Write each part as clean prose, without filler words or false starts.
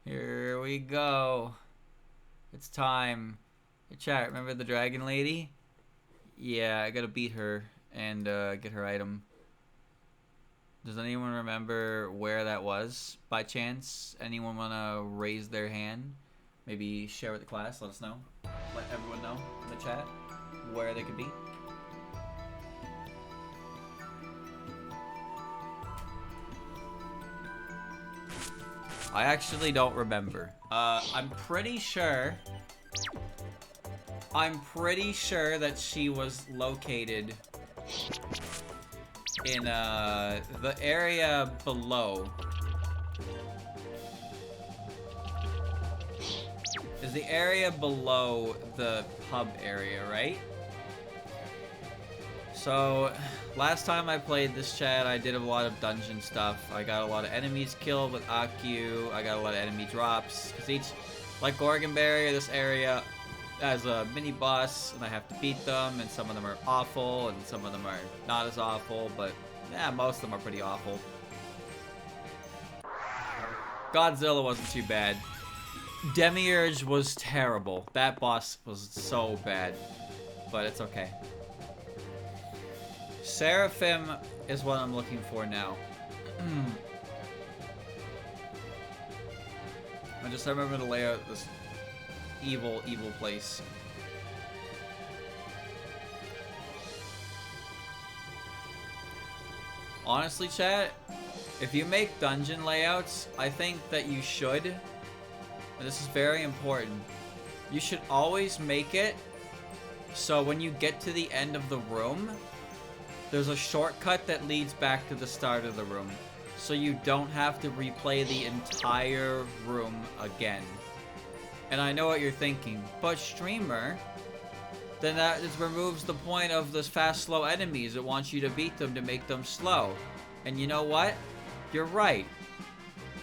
Here we go. It's time. Hey, chat, remember the dragon lady? Yeah, I gotta beat her and get her item. Does anyone remember where that was by chance? Anyone wanna raise their hand? Maybe share with the class, let us know. Let everyone know in the chat where they could be. I actually don't remember. I'm pretty sure that she was located in the area below. Is the area below the pub area, right? So, last time I played this chat, I did a lot of dungeon stuff. I got a lot of enemies killed with Aku. I got a lot of enemy drops. Because each, like Gorgonberry, this area has a mini boss, and I have to beat them. And some of them are awful, and some of them are not as awful. But, yeah, most of them are pretty awful. Godzilla wasn't too bad. Demiurge was terrible. That boss was so bad. But it's okay. Seraphim is what I'm looking for now. I just remember to lay out this evil place. Honestly, chat, if you make dungeon layouts, I think that you should, and this is very important, you should always make it so when you get to the end of the room, there's a shortcut that leads back to the start of the room, so you don't have to replay the entire room again. And I know what you're thinking, but streamer, then that just removes the point of those fast, slow enemies. It wants you to beat them to make them slow. And you know what? You're right.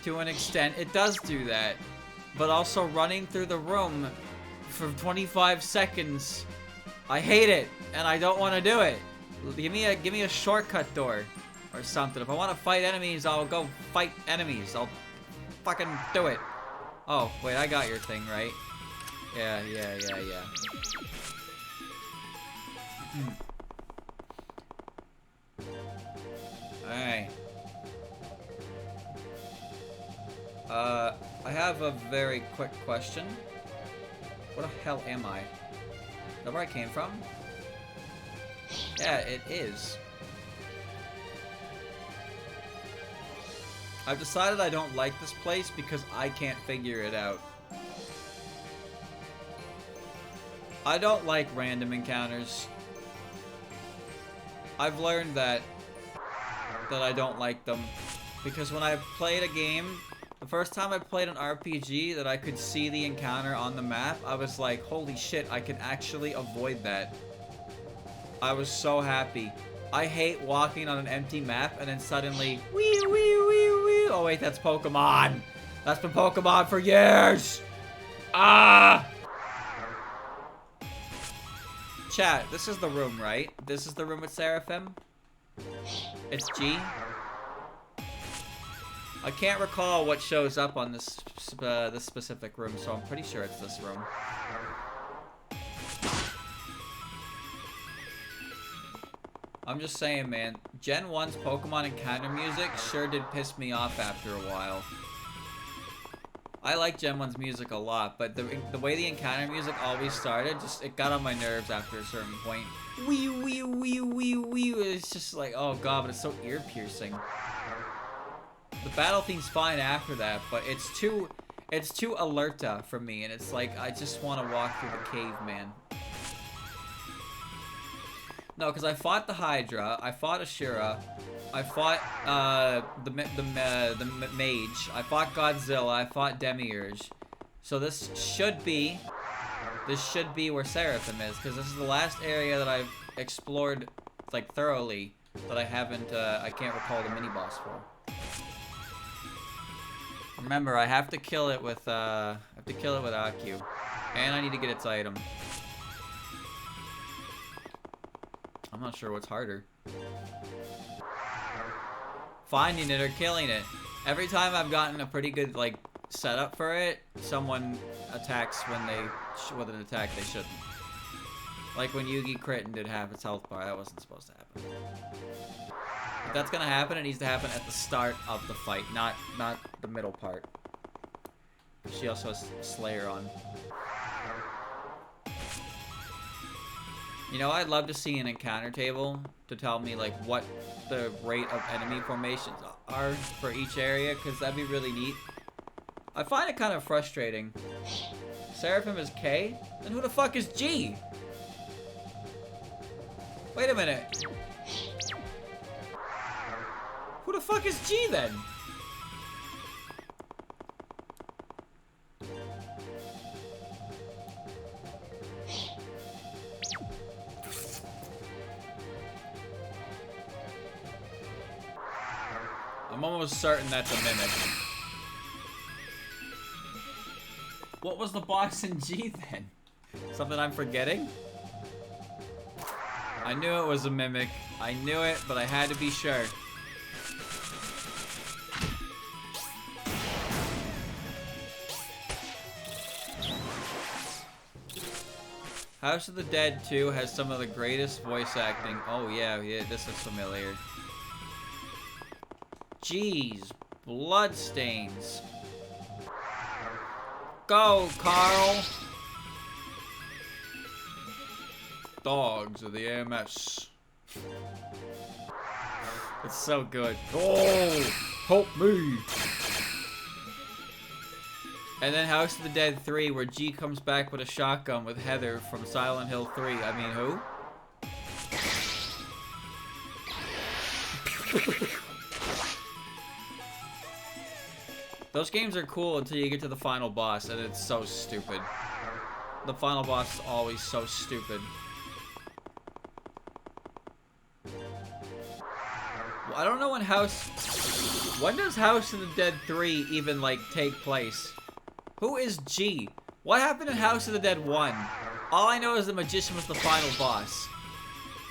To an extent, it does do that. But also running through the room for 25 seconds, I hate it, and I don't want to do it. Give me a shortcut door or something. If I want to fight enemies, I'll go fight enemies. I'll fucking do it. Oh, wait, I got your thing, right? Yeah. Alright. I have a very quick question. What the hell am I? Is that where I came from? Yeah, it is. I've decided I don't like this place because I can't figure it out. I don't like random encounters. I've learned that I don't like them. Because when I've played a game, the first time I played an RPG that I could see the encounter on the map, I was like, holy shit, I can actually avoid that. I was so happy. I hate walking on an empty map and then suddenly, wee. Oh wait, that's Pokemon. That's been Pokemon for years. Ah! Chat, this is the room, right? This is the room with Seraphim? It's G? I can't recall what shows up on this specific room, so I'm pretty sure it's this room. I'm just saying, man, Gen 1's Pokemon encounter music sure did piss me off after a while. I like Gen 1's music a lot, but the way the encounter music always started, it got on my nerves after a certain point. Wee. It's just like, oh god, but it's so ear-piercing. The battle theme's fine after that, but it's too alerta for me, and it's like, I just want to walk through the cave, man. No, because I fought the Hydra, I fought Ashura, I fought the Mage, I fought Godzilla, I fought Demiurge. So this should be where Seraphim is, because this is the last area that I've explored like thoroughly that I haven't I can't recall the mini boss for. Remember, I have to kill it with Aku, and I need to get its item. I'm not sure what's harder. Finding it or killing it. Every time I've gotten a pretty good, like, setup for it, someone attacks when they, with an attack they shouldn't. Like when Yugi crit and did half its health bar, that wasn't supposed to happen. If that's gonna happen, it needs to happen at the start of the fight, not the middle part. She also has Slayer on. You know, I'd love to see an encounter table to tell me, like, what the rate of enemy formations are for each area, because that'd be really neat. I find it kind of frustrating. Seraphim is K? Then who the fuck is G? Wait a minute. Who the fuck is G then? I'm almost certain that's a mimic. What was the boss in G then? Something I'm forgetting? I knew it was a mimic. I knew it, but I had to be sure. House of the Dead 2 has some of the greatest voice acting. Oh yeah, this is familiar. Jeez, bloodstains. Go, Carl! Dogs of the AMS. It's so good. Oh, help me! And then House of the Dead 3, where G comes back with a shotgun with Heather from Silent Hill 3. I mean, who? Those games are cool until you get to the final boss, and it's so stupid. The final boss is always so stupid. Well, I don't know when does House of the Dead 3 even, like, take place? Who is G? What happened in House of the Dead 1? All I know is the magician was the final boss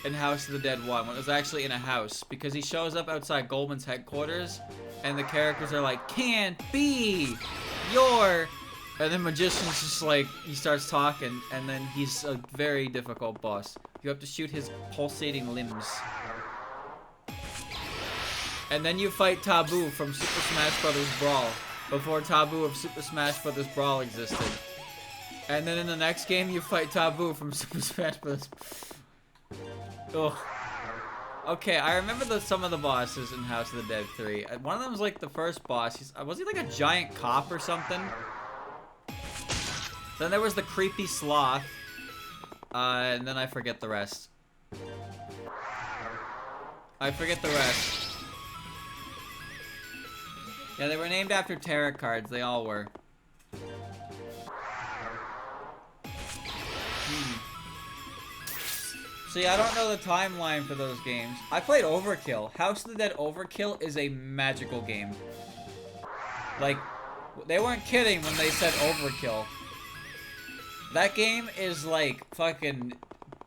in House of the Dead 1, when it was actually in a house, because he shows up outside Goldman's headquarters, and the characters are like, can't be your... And then magician's just like, he starts talking, and then he's a very difficult boss. You have to shoot his pulsating limbs. And then you fight Taboo from Super Smash Bros. Brawl, before Taboo of Super Smash Bros. Brawl existed. And then in the next game, you fight Taboo from Super Smash Bros. Ugh. Okay, I remember some of the bosses in House of the Dead 3. One of them was like the first boss. Was he like a giant cop or something? Then there was the creepy sloth. And then I forget the rest. Yeah, they were named after tarot cards. They all were. See, I don't know the timeline for those games. I played Overkill. House of the Dead Overkill is a magical game. Like, they weren't kidding when they said Overkill. That game is like fucking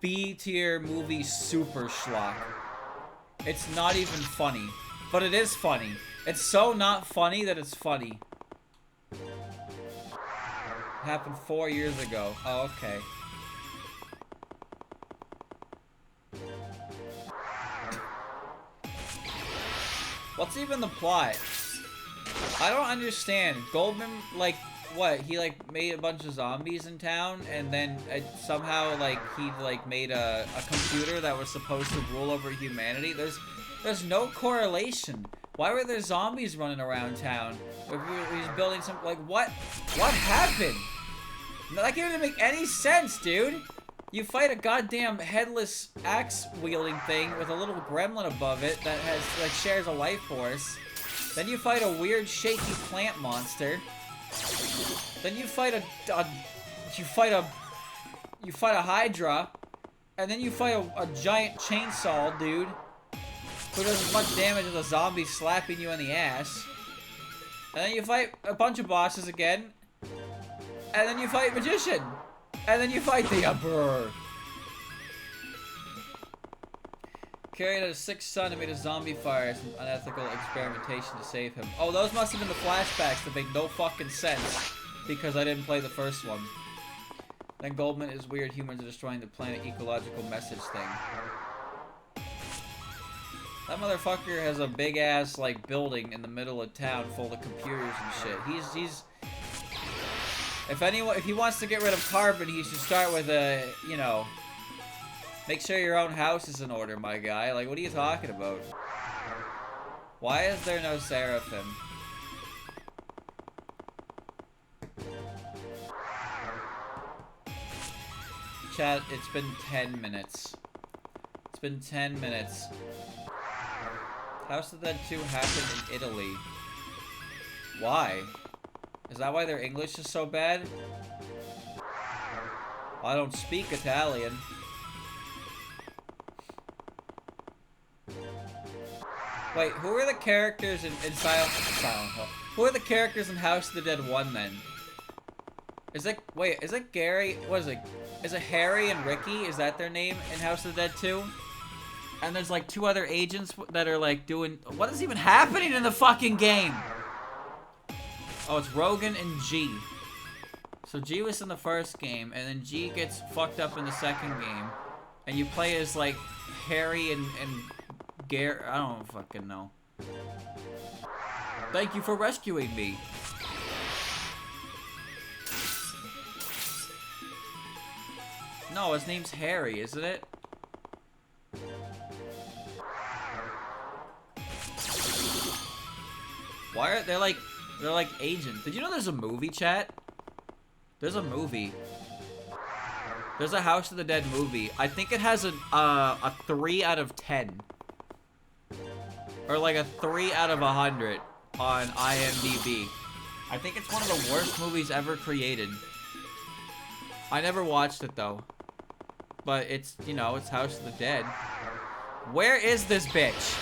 B-tier movie super schlock. It's not even funny. But it is funny. It's so not funny that it's funny. It happened 4 years ago. Oh, okay. What's even the plot? I don't understand. Goldman, like, what? He, like, made a bunch of zombies in town, and then somehow, like, he, like, made a computer that was supposed to rule over humanity? There's no correlation. Why were there zombies running around town? He's building some, like, what? What happened? That game didn't make any sense, dude. You fight a goddamn headless axe-wielding thing with a little gremlin above it that has, like, shares a life force. Then you fight a weird, shaky plant monster. Then you fight a Hydra, and then you fight a giant chainsaw dude who does as much damage as a zombie slapping you in the ass. And then you fight a bunch of bosses again, and then you fight Magician. And then you fight the Emperor. Carried out a sick son and made a zombie fire as an unethical experimentation to save him. Oh, those must have been the flashbacks that make no fucking sense because I didn't play the first one. Then Goldman is weird. Humans are destroying the planet ecological message thing. That motherfucker has a big ass like building in the middle of town full of computers and shit. He's if he wants to get rid of carbon, he should start with a, you know, make sure your own house is in order, my guy. Like, what are you talking about? Why is there no Seraphim? Chat, it's been 10 minutes. It's been 10 minutes. House of the Dead 2 happened in Italy. Why? Is that why their English is so bad? I don't speak Italian. Wait, who are the characters in Silent Hill? Who are the characters in House of the Dead 1 then? Is it Gary? What is it? Is it Harry and Ricky? Is that their name in House of the Dead 2? And there's like 2 other agents that are like doing... What is even happening in the fucking game? Oh, it's Rogan and G. So G was in the first game, and then G gets fucked up in the second game. And you play as like Harry and Gary... I don't fucking know. Thank you for rescuing me. No, his name's Harry, isn't it? Why are they're like agents? Did you know there's a movie, chat? There's a movie. There's a House of the Dead movie. I think it has a 3 out of 10. Or like a 3 out of 100 on IMDb. I think it's one of the worst movies ever created. I never watched it though. But it's, you know, it's House of the Dead. Where is this bitch?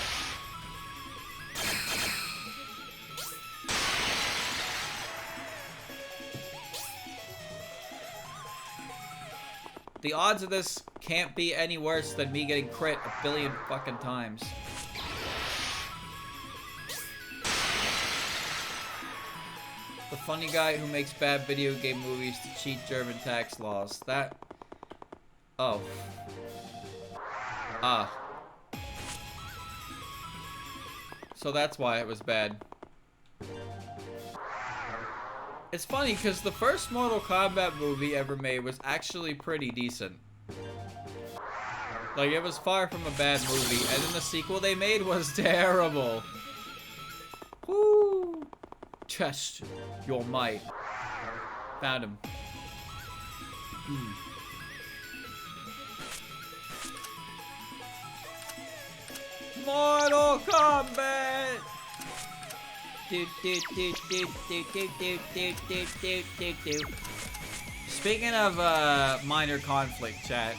The odds of this can't be any worse than me getting crit a billion fucking times. The funny guy who makes bad video game movies to cheat German tax laws. That... Oh. Ah. So that's why it was bad. It's funny, because the first Mortal Kombat movie ever made was actually pretty decent. Like, it was far from a bad movie, and then the sequel they made was terrible. Woo! Test your might. Found him. Mortal Kombat! Speaking of minor conflict, chat,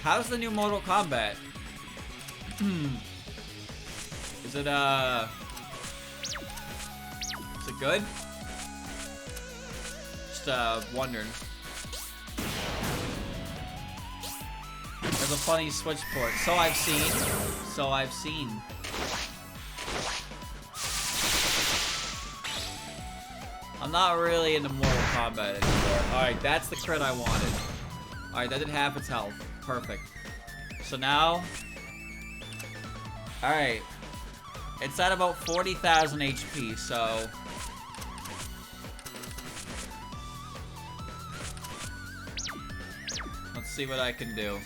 how's the new Mortal Kombat? Is it good? Just wondering. There's a funny Switch port. So I've seen. I'm not really into Mortal Kombat anymore. Alright, that's the crit I wanted. Alright, that did half its health. Perfect. So now... Alright. It's at about 40,000 HP, so... Let's see what I can do.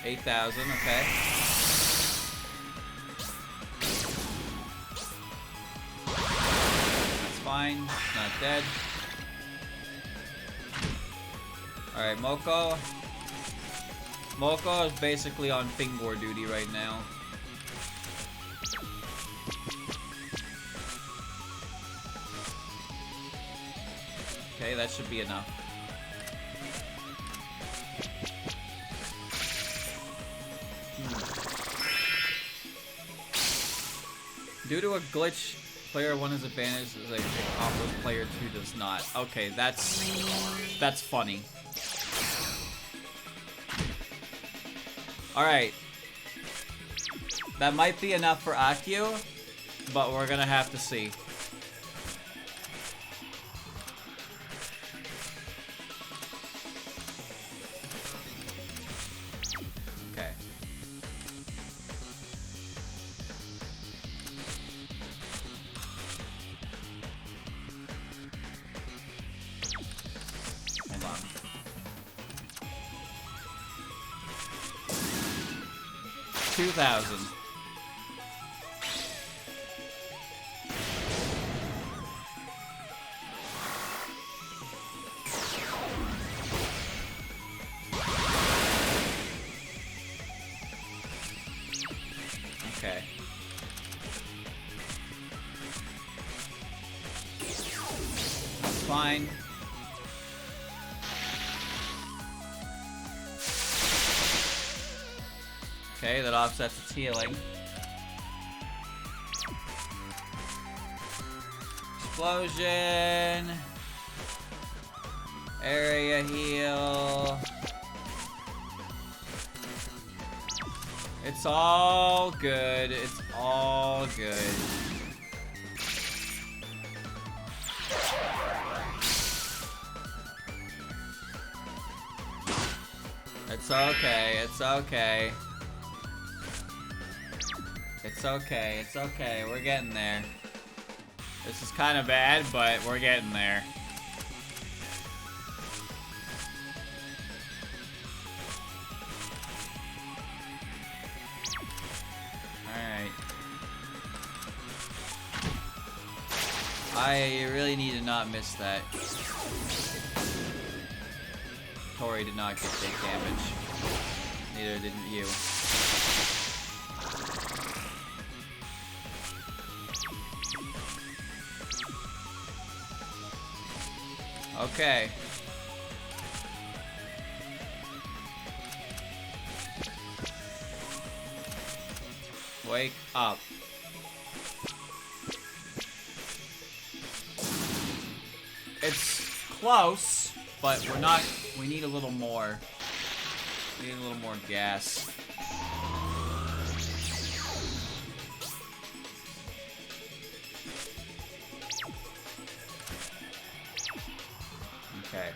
8,000, okay. That's fine. It's not dead. Alright, Moko. Moko is basically on finger duty right now. Okay, that should be enough. Due to a glitch, player 1 has advantage as a pick off of player 2 does not. Okay, that's funny. Alright. That might be enough for Akio, but we're gonna have to see. Okay. Hold on. 2,000. Okay. That's fine. Okay, that offsets its healing. Explosion. Area heal. It's all good. It's all good. It's okay. It's okay. It's okay. It's okay. We're getting there. This is kind of bad, but we're getting there. Alright. I really need to not miss that. Tori did not get big damage. Neither didn't you. Okay. Wake up. It's close, but we're not. We need a little more. We need a little more gas. Okay.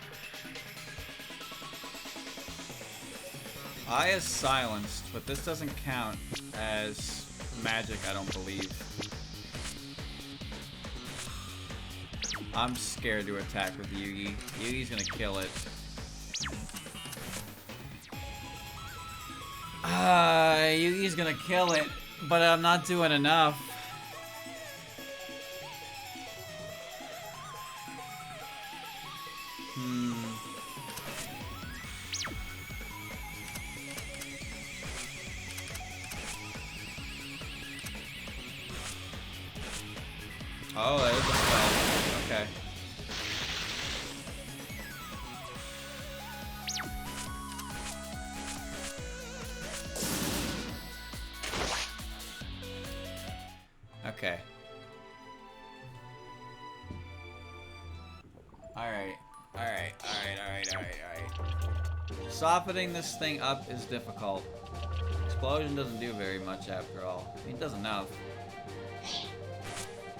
Eye is silenced, but this doesn't count as magic, I don't believe. I'm scared to attack with Yugi. Yugi's gonna kill it. Yugi's gonna kill it, but I'm not doing enough. Oh, that is a spell. Okay. Okay. Alright. Softening this thing up is difficult. Explosion doesn't do very much after all. I mean, it does enough.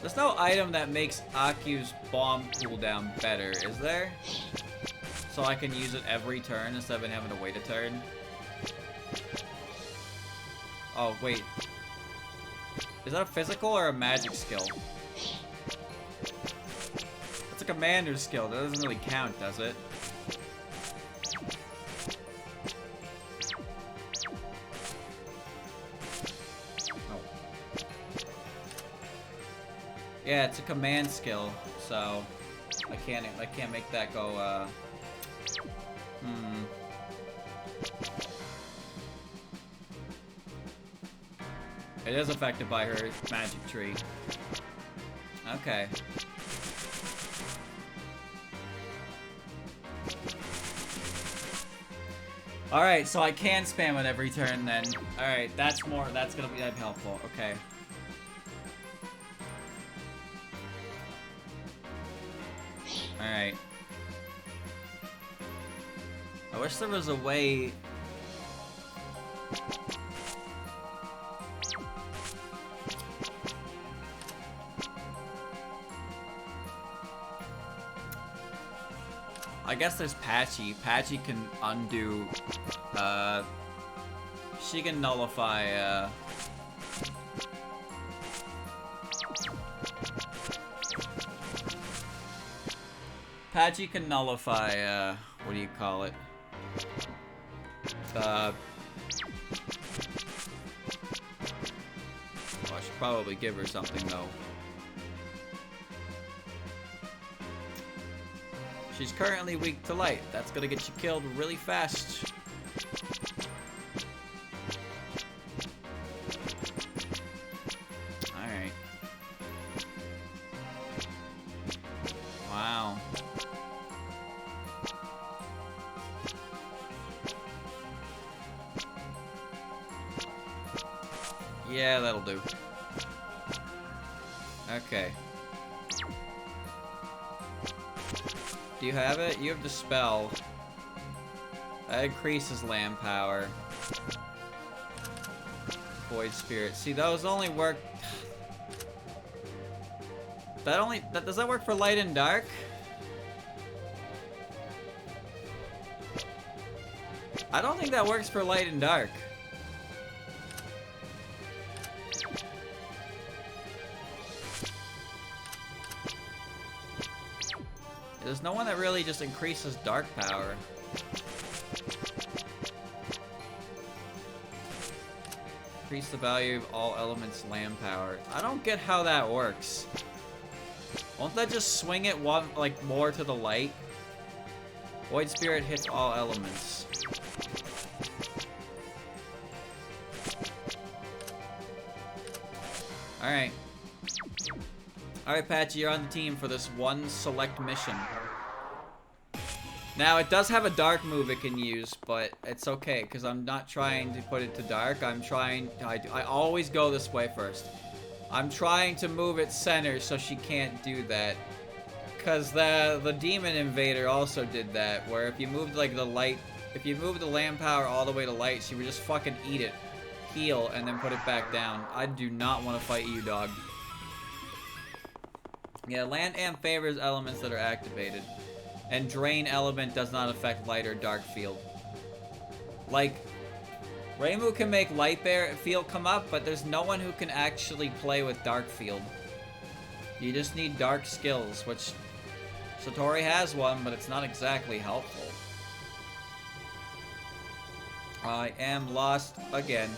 There's no item that makes Aku's bomb cooldown better, is there? So I can use it every turn instead of having to wait a turn? Oh, wait. Is that a physical or a magic skill? It's a commander's skill. That doesn't really count, does it? Yeah, it's a command skill, so I can't make that go. It is affected by her magic tree. Okay. Alright, so I can spam it every turn then. Alright, that's gonna be helpful. Okay. I wish there was a way... I guess there's Patchy. Patchy can undo, she can nullify, Patchy can nullify, what do you call it? Oh, I should probably give her something, though. She's currently weak to light. That's gonna get you killed really fast. Alright. Wow. Yeah, that'll do. Okay. Do you have it? You have the spell. That increases land power. Void Spirit. See, those only work... Does that work for light and dark? I don't think that works for light and dark. There's no one that really just increases dark power. Increase the value of all elements' land power. I don't get how that works. Won't that just swing it one, like, more to the light? Void Spirit hits all elements. Alright. Alright, Patchy, you're on the team for this one select mission. Now, it does have a dark move it can use, but it's okay, because I'm not trying to put it to dark. I'm trying... I always go this way first. I'm trying to move it center so she can't do that. Because the Demon Invader also did that, where if you moved, like, the light... If you moved the land power all the way to light, she would just fucking eat it. Heal, and then put it back down. I do not want to fight you, dog. Yeah, land amp favors elements that are activated. And drain element does not affect light or dark field. Like, Reimu can make light field come up, but there's no one who can actually play with dark field. You just need dark skills, which Satori has one, but it's not exactly helpful. I am lost again.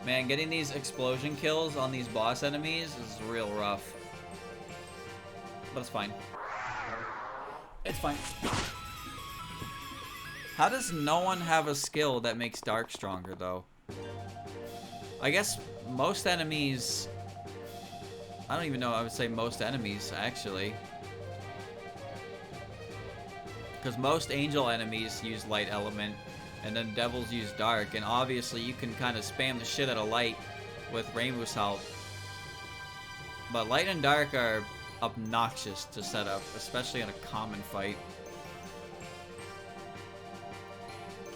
Man, getting these explosion kills on these boss enemies is real rough. But it's fine. It's fine. How does no one have a skill that makes dark stronger, though? I guess most enemies... I don't even know, I would say most enemies, actually. Because most angel enemies use light element, and then devils use dark, and obviously you can kind of spam the shit out of light with Reimu's help. But light and dark are obnoxious to set up, especially in a common fight.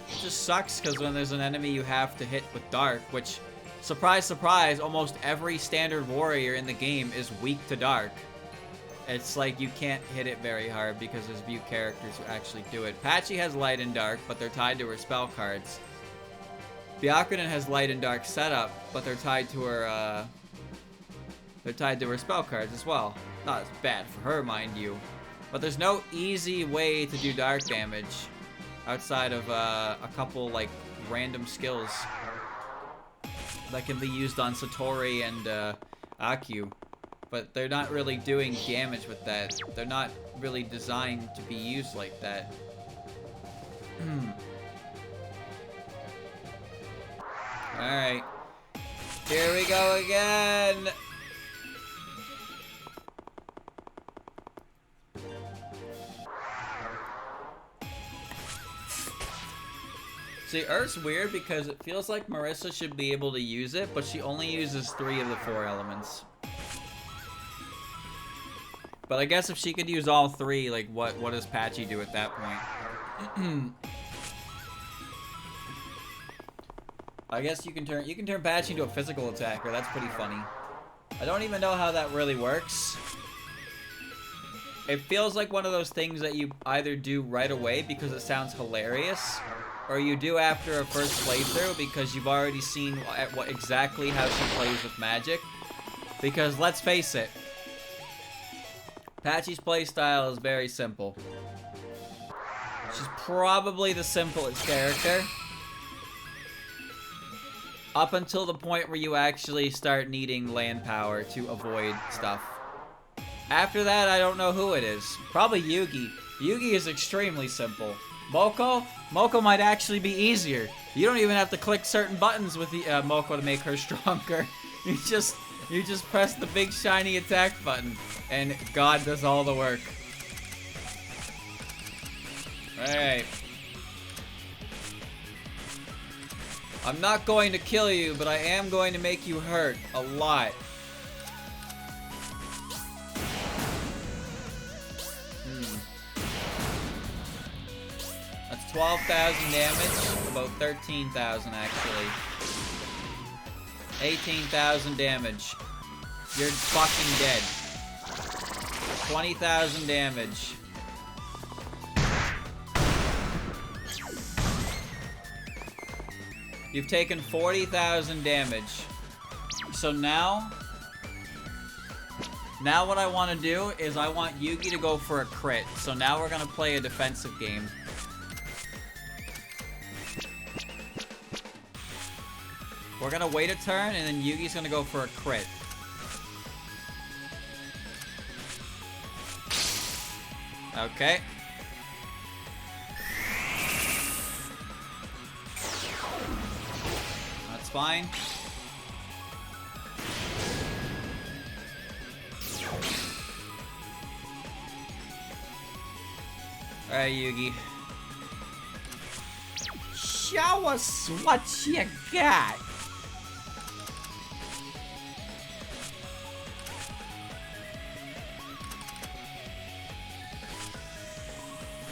It just sucks because when there's an enemy you have to hit with dark, which, surprise, surprise, almost every standard warrior in the game is weak to dark. It's like you can't hit it very hard because there's few characters who actually do it. Patchy has light and dark, but they're tied to her spell cards. Byakunin has light and dark setup, but they're tied to her, spell cards as well. Not as bad for her, mind you. But there's no easy way to do dark damage outside of a couple, like, random skills that can be used on Satori and Aku. But they're not really doing damage with that. They're not really designed to be used like that. Alright. Here we go again! See, Earth's weird because it feels like Marissa should be able to use it, but she only uses 3 of the 4 elements. But I guess if she could use all three, like, what does Patchy do at that point? I guess you can turn Patchy into a physical attacker. That's pretty funny. I don't even know how that really works. It feels like one of those things that you either do right away because it sounds hilarious, or you do after a first playthrough because you've already seen exactly how she plays with magic. Because let's face it, Patchy's playstyle is very simple. She's probably the simplest character. Up until the point where you actually start needing land power to avoid stuff. After that, I don't know who it is. Probably Yugi. Yugi is extremely simple. Moko might actually be easier. You don't even have to click certain buttons with the Moko to make her stronger. You just press the big shiny attack button, and God does all the work. Alright. I'm not going to kill you, but I am going to make you hurt a lot. That's 12,000 damage. About 13,000 actually. 18,000 damage. You're fucking dead. 20,000 damage. You've taken 40,000 damage. So now what I want to do is I want Yugi to go for a crit. So now we're going to play a defensive game. We're going to wait a turn, and then Yugi's going to go for a crit. Okay. That's fine. Alright, Yugi. Show us what you got.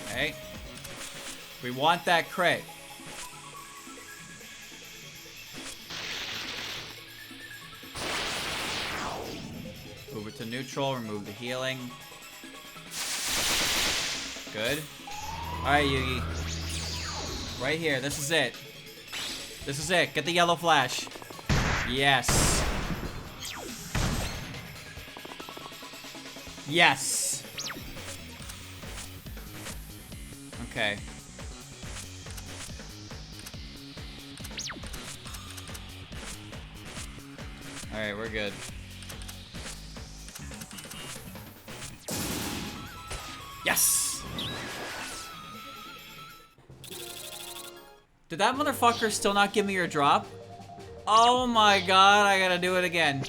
Okay. We want that crit. Move it to neutral, remove the healing. Good. Alright, Yugi. Right here, this is it. This is it. Get the yellow flash. Yes. Yes. Okay. Alright, we're good. Yes! Did that motherfucker still not give me your drop? Oh my god, I gotta do it again.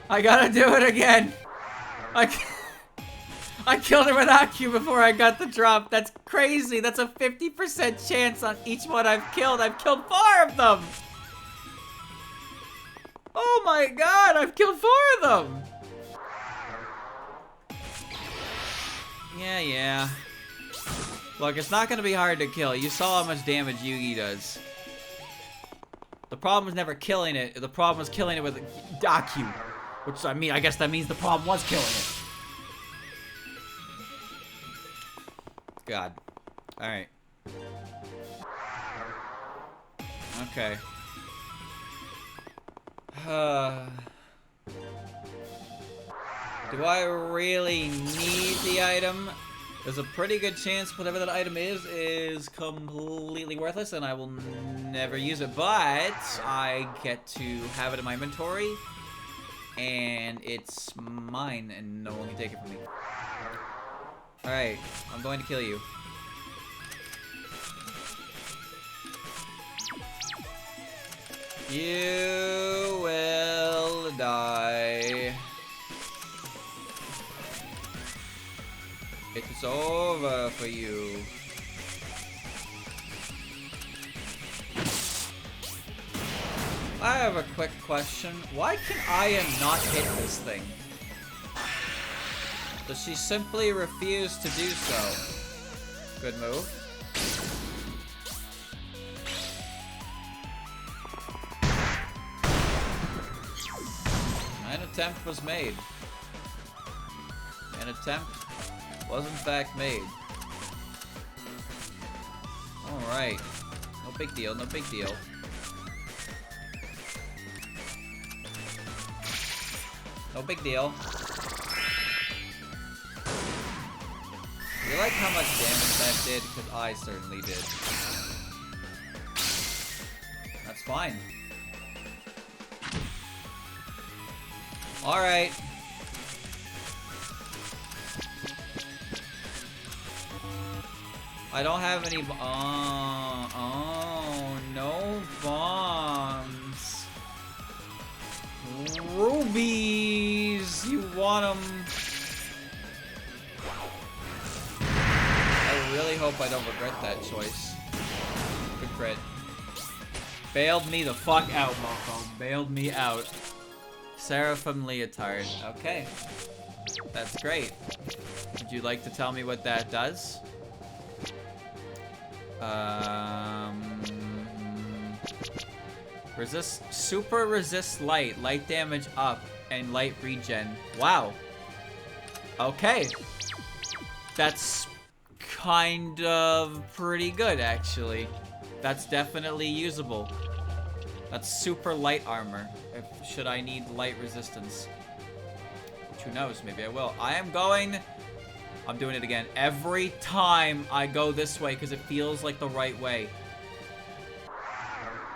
I gotta do it again. I killed her without you before I got the drop. That's crazy. That's a 50% chance on each one I've killed. I've killed 4 of them. Oh my god, I've killed 4 of them. Yeah. Look, it's not gonna be hard to kill. You saw how much damage Yugi does. The problem was never killing it. The problem was killing it with Daku. Which, I mean, I guess that means the problem was killing it. God. Alright. Okay. Do I really need the item? There's a pretty good chance whatever that item is completely worthless and I will never use it, but I get to have it in my inventory and it's mine and no one can take it from me. Alright, I'm going to kill you. You will die. It's over for you. have a quick question. Why can Aya not hit this thing? Does she simply refuse to do so? Good move. An attempt was made. An attempt was in fact made. Alright. No big deal, no big deal. No big deal. You like how much damage that did? Because I certainly did. That's fine. Alright. I don't have any oh, no bombs. Rubies! You want them? I really hope I don't regret that choice. Good crit. Bailed me the fuck out, mofo. Bailed me out. Seraphim Leotard. Okay. That's great. Would you like to tell me what that does? Resist, super resist light, light damage up, and light regen. Wow. Okay. That's kind of pretty good, actually. That's definitely usable. That's super light armor. Should I need light resistance? Which, who knows? Maybe I will. I'm doing it again. Every time I go this way because it feels like the right way.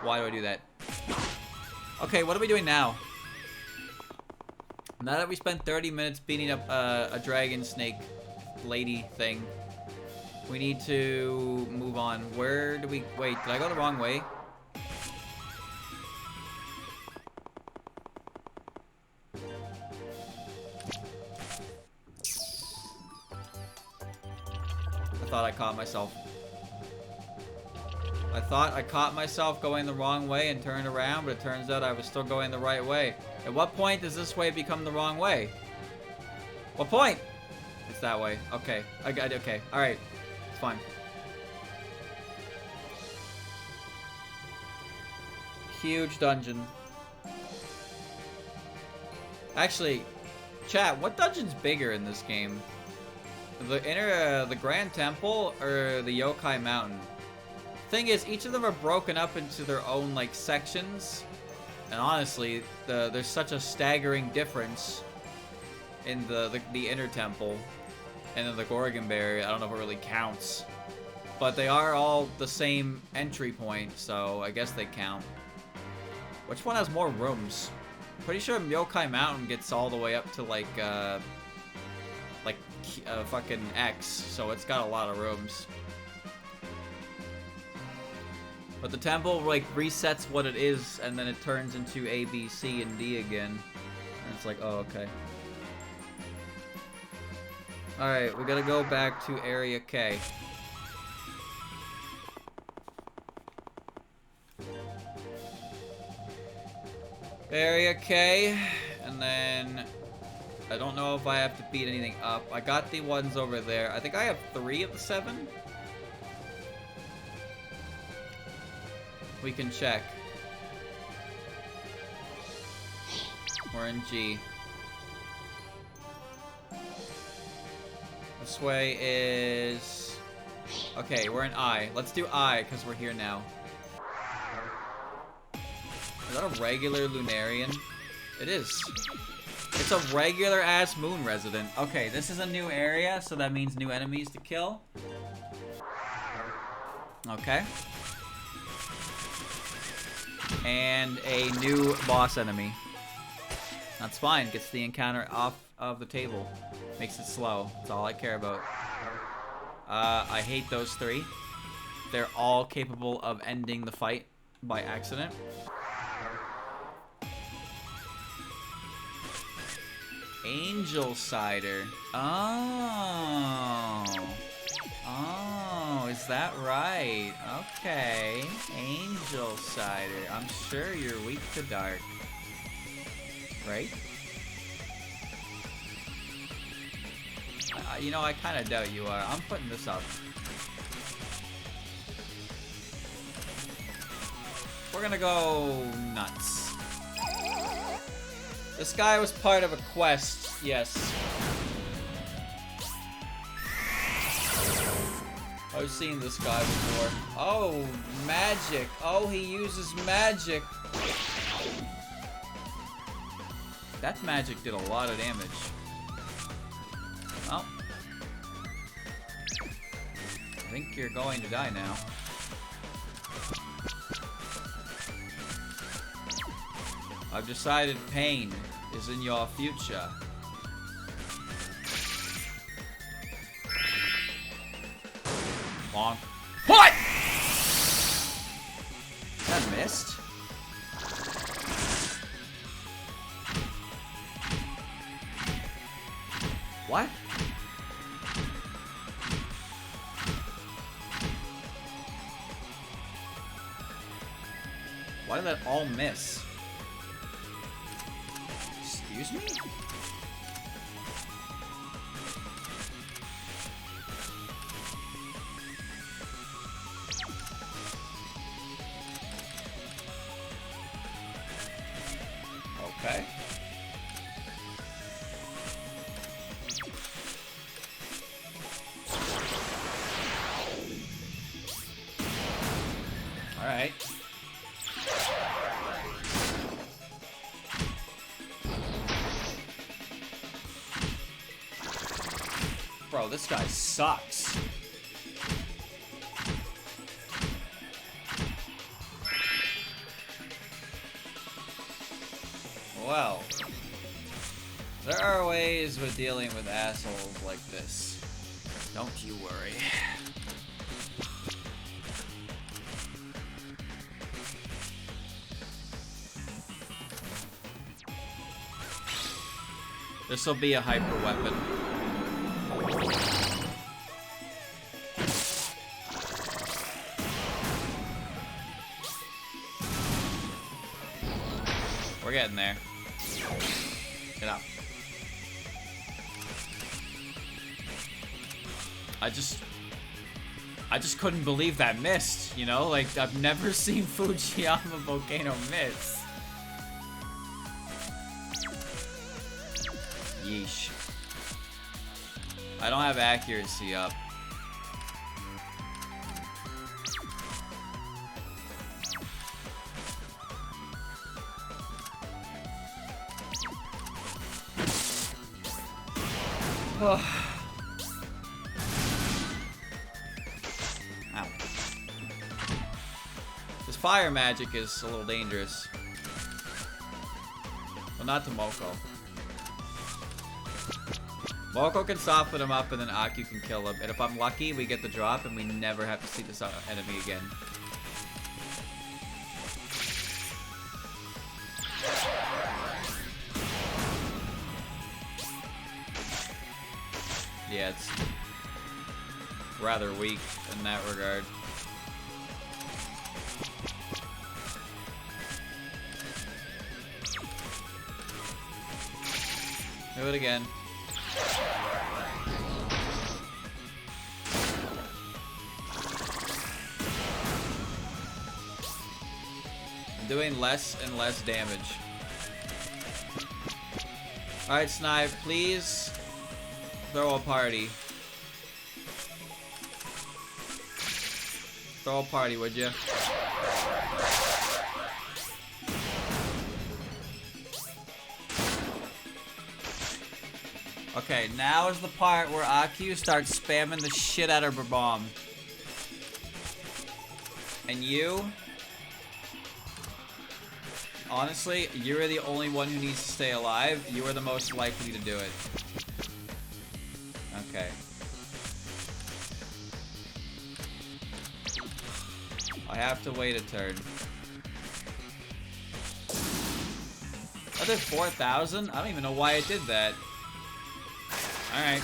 Why do I do that? Okay, what are we doing now? Now that we spent 30 minutes beating up a dragon snake lady thing, we need to move on. Where do we... Wait, did I go the wrong way? I thought I caught myself. I thought I caught myself going the wrong way and turned around, but it turns out I was still going the right way. At what point does this way become the wrong way? What point? It's that way. Okay. I got it. Okay. Alright. It's fine. Huge dungeon. Actually, chat, what dungeon's bigger in this game? The Grand Temple or the Yokai Mountain? Thing is, each of them are broken up into their own, like, sections. And honestly, there's such a staggering difference in the inner temple and in the Gorgon Barrier. I don't know if it really counts. But they are all the same entry point, so I guess they count. Which one has more rooms? Pretty sure Yokai Mountain gets all the way up to, like fucking X, so it's got a lot of rooms. But the temple, like, resets what it is, and then it turns into A, B, C, and D again. And it's like, oh, okay. Alright, we gotta go back to Area K. Area K, and then... I don't know if I have to beat anything up. I got the ones over there. I think I have 3 of the 7. We can check. We're in G. This way is... Okay, we're in I. Let's do I, because we're here now. Is that a regular Lunarian? It is. It's a regular-ass moon resident. Okay, this is a new area, so that means new enemies to kill. Okay. And a new boss enemy. That's fine. Gets the encounter off of the table. Makes it slow. That's all I care about. I hate those 3. They're all capable of ending the fight by accident. Angel Cider. Oh. Oh, is is that right? Okay. Angel Cider. I'm sure you're weak to dark. Right? You know, I kind of doubt you are. I'm putting this up. We're gonna go nuts. This guy was part of a quest, yes. I've seen this guy before. Oh, magic. Oh, he uses magic. That magic did a lot of damage. Well, I think you're going to die now. I've decided pain is in your future. Bonk. What? That missed? What? Why did that all miss? Excuse me? Okay. All right. Bro, this guy sucks. Well, there are ways with dealing with assholes like this. Don't you worry. This'll be a hyper weapon. We're getting there. Get up. I just couldn't believe that missed, you know? Like, I've never seen Fujiyama Volcano miss. Yeesh. I don't have accuracy up. Ow. This fire magic is a little dangerous. Well, not to Moko. Moko can soften him up and then Aku can kill him. And if I'm lucky, we get the drop and we never have to see this enemy again. Yeah, it's rather weak in that regard. Do it again. I'm doing less and less damage. Alright, Snipe, please throw a party. Throw a party, would you? Okay, now is the part where Aku starts spamming the shit out of her bomb. And you... honestly, you're the only one who needs to stay alive. You are the most likely to do it. Okay. I have to wait a turn. I did 4,000? I don't even know why it did that. Alright.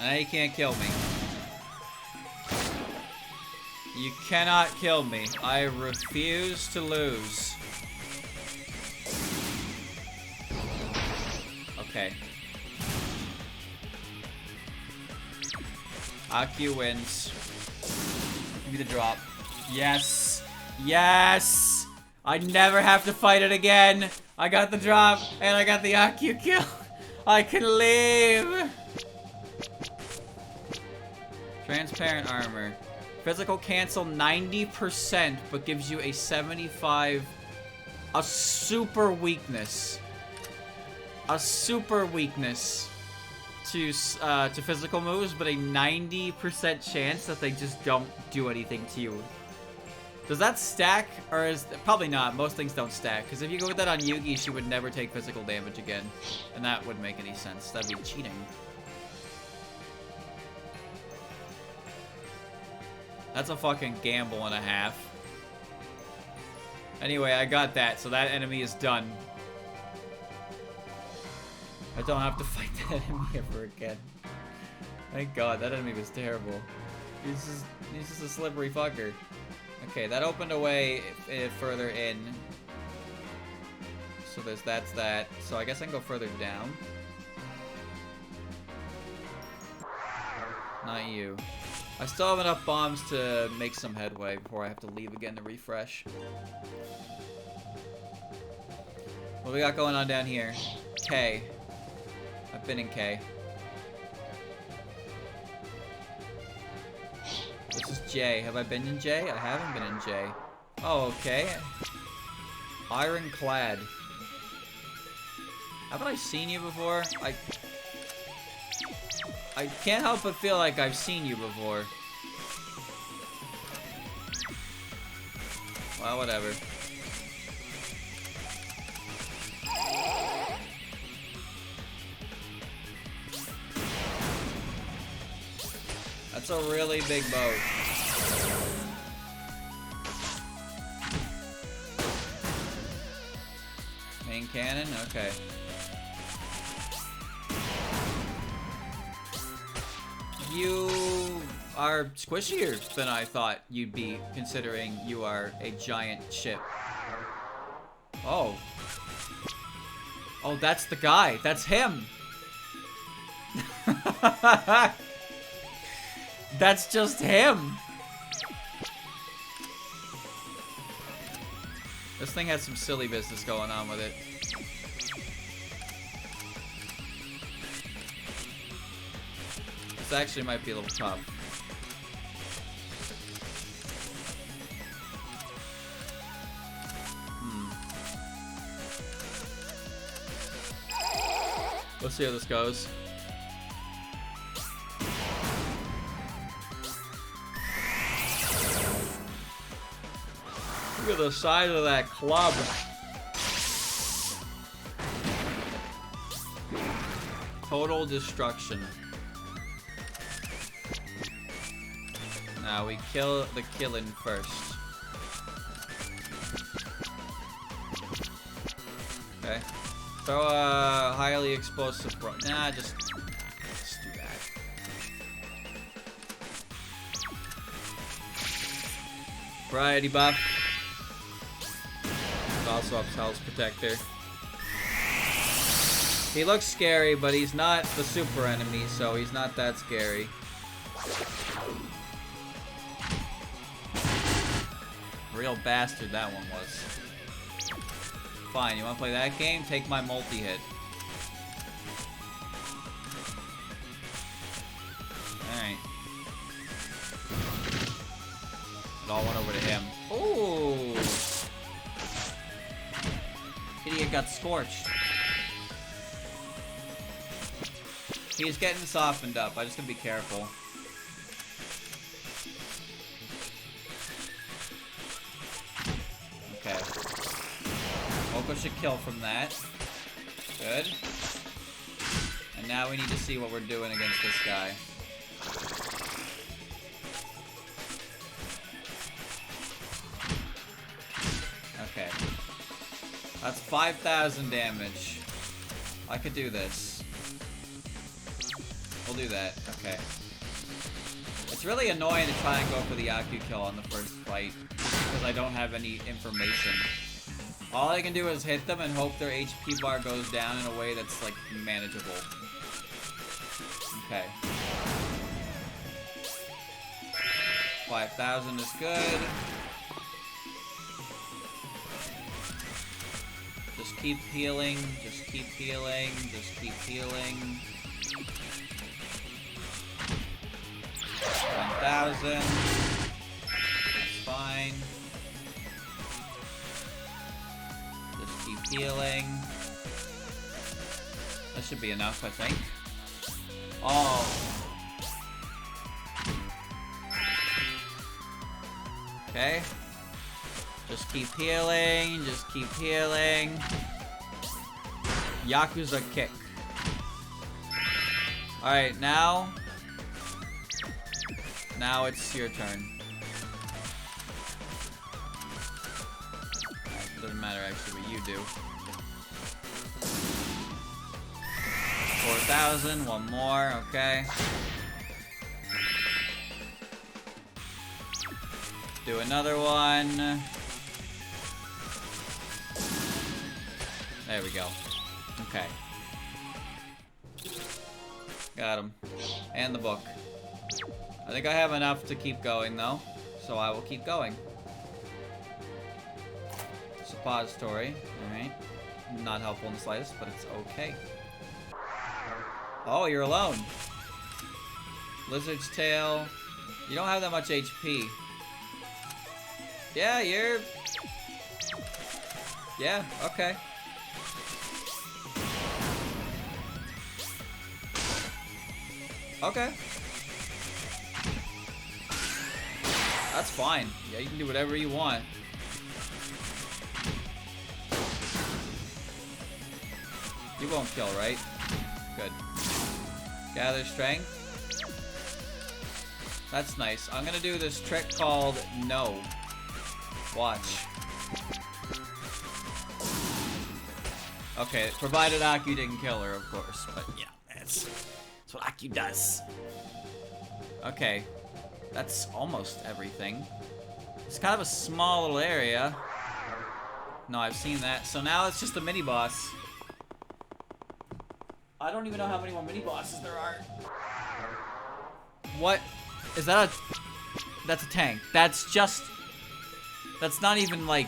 Now you can't kill me. You cannot kill me. I refuse to lose. Okay. Akio wins. Give me the drop. Yes. Yes. I never have to fight it again. I got the drop and I got the Akio kill. I can leave. Transparent armor. Physical cancel 90%, but gives you a 75. A super weakness. A super weakness to physical moves, but a 90% chance that they just don't do anything to you. Does that stack, or is probably not? Most things don't stack, because if you go with that on Yugi, she would never take physical damage again, and that wouldn't make any sense. That'd be cheating. That's a fucking gamble and a half. Anyway, I got that, so that enemy is done. I don't have to fight that enemy ever again. Thank God, that enemy was terrible. He's just a slippery fucker. Okay, that opened a way further in. So that's that. So I guess I can go further down. Not you. I still have enough bombs to make some headway before I have to leave again to refresh. What do we got going on down here? K. I've been in K. This is J. Have I been in J? I haven't been in J. Oh, okay. Ironclad. Haven't I seen you before? I can't help but feel like I've seen you before. Well, whatever. That's a really big boat. Main cannon? Okay. You are squishier than I thought you'd be, considering you are a giant ship. Oh. Oh, that's the guy. That's him. That's just him. This thing has some silly business going on with it. This actually might be a little tough. Let's see how this goes. Look at the size of that club. Total destruction. Now we kill the killing first. Okay. Throw a highly explosive nah, just do that. Variety buff. Also up Hell's Protector. He looks scary, but he's not the super enemy, so he's not that scary. Real bastard that one was. Fine, you wanna play that game? Take my multi-hit. Alright. It all went over to him. Ooh! Idiot got scorched. He's getting softened up. I just gotta be careful. Okay. Oko should kill from that. Good. And now we need to see what we're doing against this guy. Okay. That's 5,000 damage. I could do this. We'll do that. Okay. It's really annoying to try and go for the Aku kill on the first fight, because I don't have any information. All I can do is hit them and hope their HP bar goes down in a way that's, like, manageable. Okay. 5,000 is good. Just keep healing, just keep healing, just keep healing. 1,000. That's fine. Just keep healing. That should be enough, I think. Oh. Okay. Just keep healing, just keep healing. Yakuza kick. Alright, now it's your turn. Alright, doesn't matter actually what you do. 4,000, one more, okay. Do another one. There we go. Okay. Got him. And the book. I think I have enough to keep going though, so I will keep going. Suppository, alright. Not helpful in the slightest, but it's okay. Oh, you're alone. Lizard's tail. You don't have that much HP. Yeah, you're... Yeah, okay. Okay. That's fine. Yeah, you can do whatever you want. You won't kill, right? Good. Gather strength. That's nice. I'm gonna do this trick called no. Watch. Okay, provided Aku didn't kill her, of course, but yeah, that's what Aku does. Okay, that's almost everything. It's kind of a small little area. No, I've seen that. So now it's just a mini boss. I don't even know how many more mini bosses there are. What? Is that a... That's a tank. That's just... That's not even like...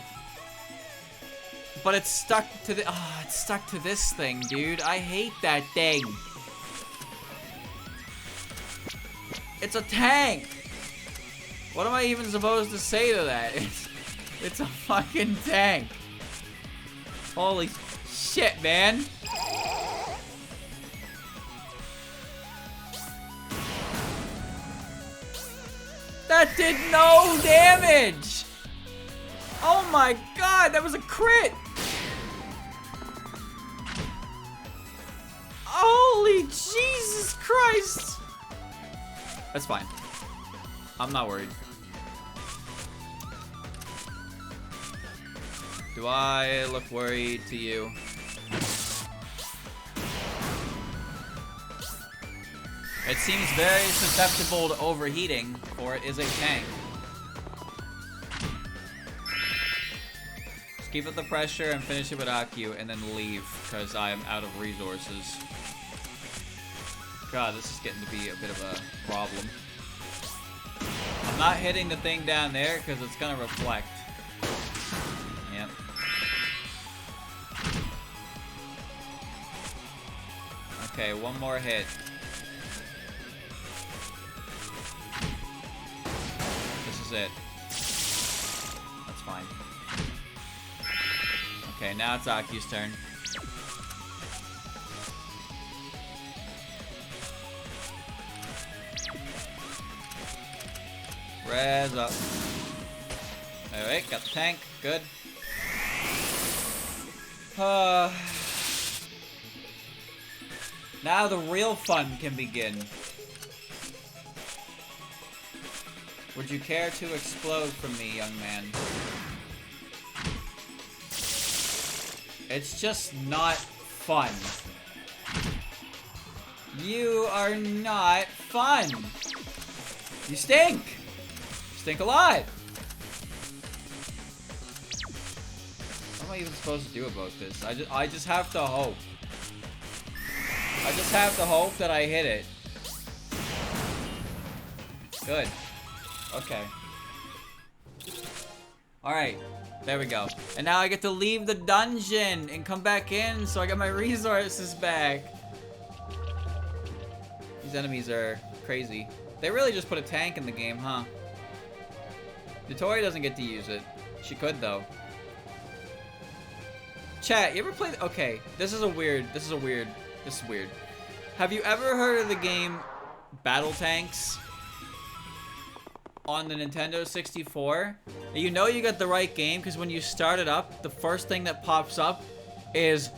But it's stuck to the... Oh, it's stuck to this thing, dude. I hate that thing. It's a tank. What am I even supposed to say to that? It's a fucking tank. Holy shit, man. That did no damage. Oh my god, that was a crit. Holy Jesus Christ. That's fine. I'm not worried. Do I look worried to you? It seems very susceptible to overheating, for it is a tank. Just keep up the pressure and finish it with Aku, and then leave, because I am out of resources. God, this is getting to be a bit of a problem. I'm not hitting the thing down there, because it's going to reflect. Yep. Okay, one more hit. It. That's fine. Okay, now it's Aku's turn. Res up. Alright, got the tank. Good. Now the real fun can begin. Would you care to explode from me, young man? It's just not fun. You are not fun. You stink. You stink a lot. What am I even supposed to do about this? I just have to hope. I just have to hope that I hit it. Good. Okay. Alright. There we go. And now I get to leave the dungeon and come back in, so I get my resources back. These enemies are crazy. They really just put a tank in the game, huh? Notori doesn't get to use it. She could, though. Chat, you ever played... Okay, this is weird. Have you ever heard of the game Battle Tanks on the Nintendo 64? You know you got the right game because when you start it up, the first thing that pops up is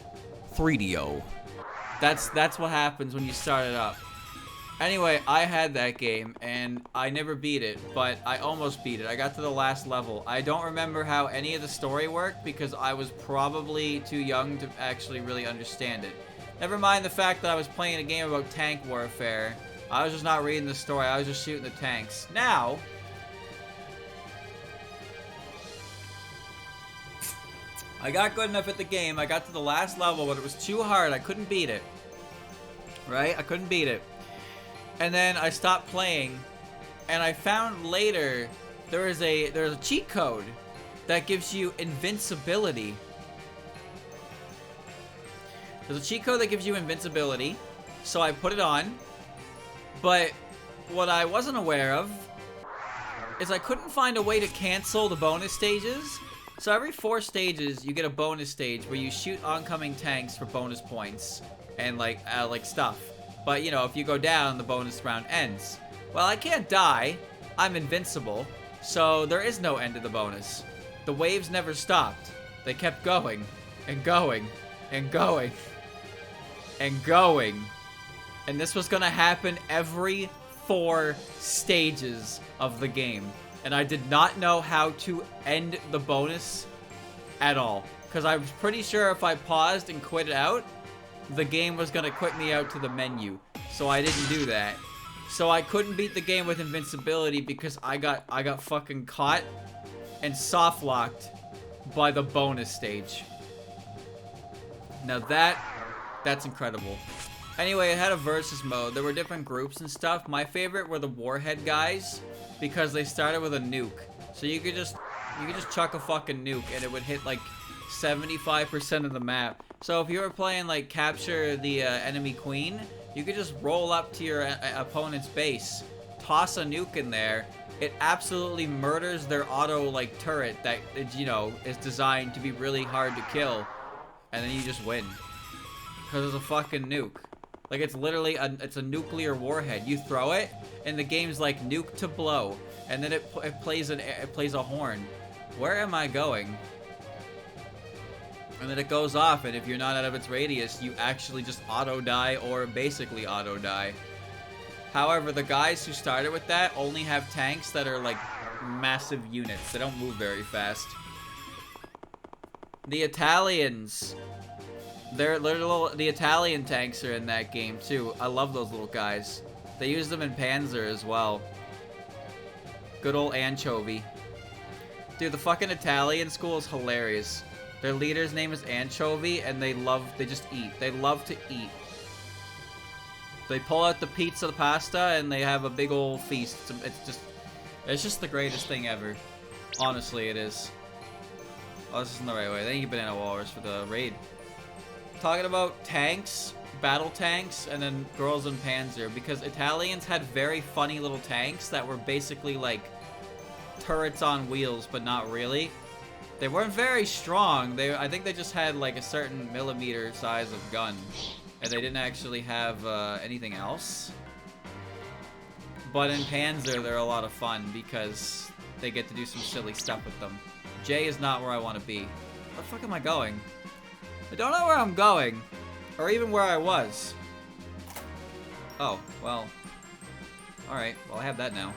3DO. That's what happens when you start it up. Anyway, I had that game, and I never beat it, but I almost beat it. I got to the last level. I don't remember how any of the story worked, because I was probably too young to actually really understand it. Never mind the fact that I was playing a game about tank warfare. I was just not reading the story. I was just shooting the tanks. Now, I got good enough at the game. I got to the last level, but it was too hard. I couldn't beat it. Right? I couldn't beat it. And then I stopped playing, and I found later there's a cheat code that gives you invincibility. There's a cheat code that gives you invincibility, so I put it on. But what I wasn't aware of is I couldn't find a way to cancel the bonus stages. So every 4 stages, you get a bonus stage where you shoot oncoming tanks for bonus points and like stuff. But, you know, if you go down, the bonus round ends. Well, I can't die. I'm invincible. So there is no end to the bonus. The waves never stopped. They kept going and going and going and going. And this was gonna happen every 4 stages of the game. And I did not know how to end the bonus at all. Because I was pretty sure if I paused and quit it out, the game was gonna quit me out to the menu. So I didn't do that. So I couldn't beat the game with invincibility because I got fucking caught and soft locked by the bonus stage. Now that's incredible. Anyway, it had a versus mode. There were different groups and stuff. My favorite were the Warhead guys because they started with a nuke. So you could just chuck a fucking nuke and it would hit like 75% of the map. So if you were playing like capture the enemy queen, you could just roll up to your opponent's base, toss a nuke in there. It absolutely murders their auto like turret that, you know, is designed to be really hard to kill, and then you just win because it's a fucking nuke. Like it's literally it's a nuclear warhead. You throw it, and the game's like nuke to blow, and then it plays a horn. Where am I going? And then it goes off, and if you're not out of its radius, you actually just auto-die or basically auto-die. However, the guys who started with that only have tanks that are like massive units. They don't move very fast. The Italians, the Italian tanks are in that game too. I love those little guys. They use them in Panzer as well. Good old anchovy. Dude, the fucking Italian school is hilarious. Their leader's name is Anchovy, and they just eat. They love to eat. They pull out the pizza, the pasta, and they have a big old feast. It's just the greatest thing ever. Honestly, it is. Oh, this isn't the right way. Thank you, Banana Walrus, for the raid. Talking about tanks, battle tanks, and then girls in Panzer, because Italians had very funny little tanks that were basically like turrets on wheels, but not really. They weren't very strong. I think they just had like a certain millimeter size of gun, and they didn't actually have anything else. But in Panzer, they're a lot of fun because they get to do some silly stuff with them. J is not where I want to be. Where the fuck am I going? I don't know where I'm going, or even where I was. Oh, well. Alright, well I have that now.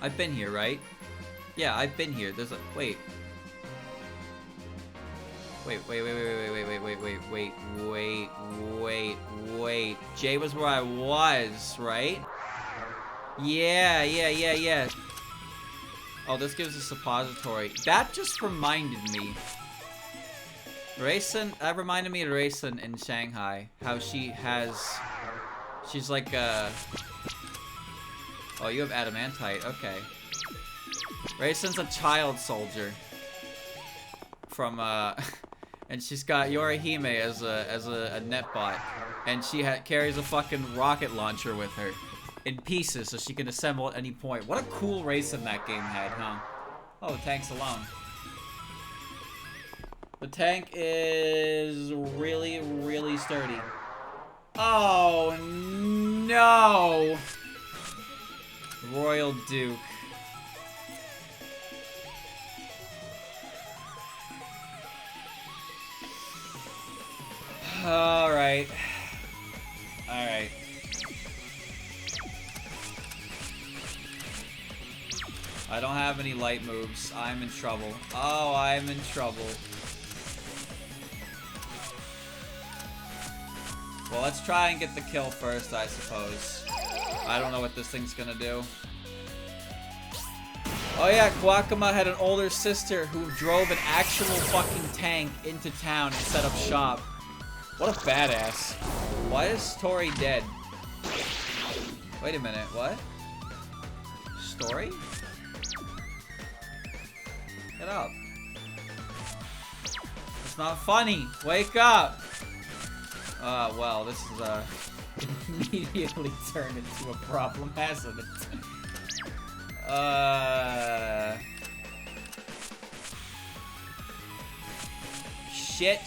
I've been here, right? Yeah, I've been here. There's a... Wait. Wait. J was where I was, right? Yeah. Oh, this gives a suppository. That just reminded me. That reminded me of Raisin in Shanghai. How she's like oh, you have adamantite, okay. Raisin's a child soldier. From, and she's got Yorihime as a netbot. And she carries a fucking rocket launcher with her. In pieces, so she can assemble at any point. What a cool Raisin that game had, huh? Oh, the tank's alone. The tank is really, really sturdy. Oh, no! Royal Duke. Alright. I don't have any light moves. I'm in trouble. Oh, I'm in trouble. Well, let's try and get the kill first, I suppose. I don't know what this thing's gonna do. Oh yeah, Guacama had an older sister who drove an actual fucking tank into town and set up shop. What a badass. Why is Tori dead? Wait a minute, what? Story? Get up. It's not funny. Wake up. Well, this is, immediately turned into a problem, hasn't it? Shit.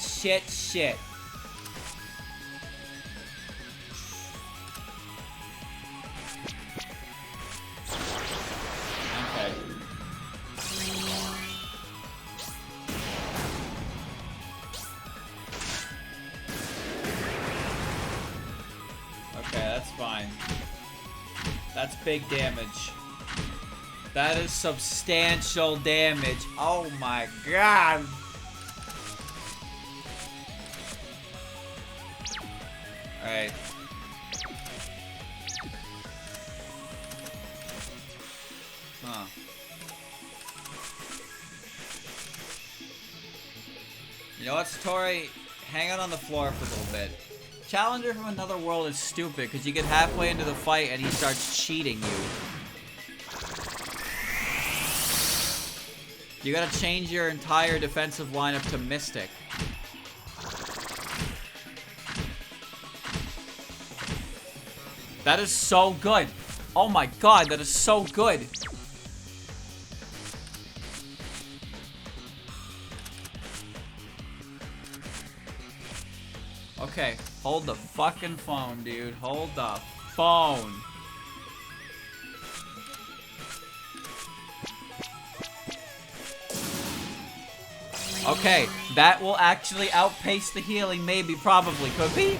Okay. Okay, that's fine. That's big damage. That is substantial damage. Oh my god. Alright. Huh. You know what, Tori? Hang out on the floor for a little bit. Challenger from another world is stupid because you get halfway into the fight and he starts cheating you. You gotta change your entire defensive lineup to Mystic. That is so good. Oh my god, that is so good. Okay, hold the fucking phone, dude. Hold the phone. Okay, that will actually outpace the healing, maybe, probably, could be.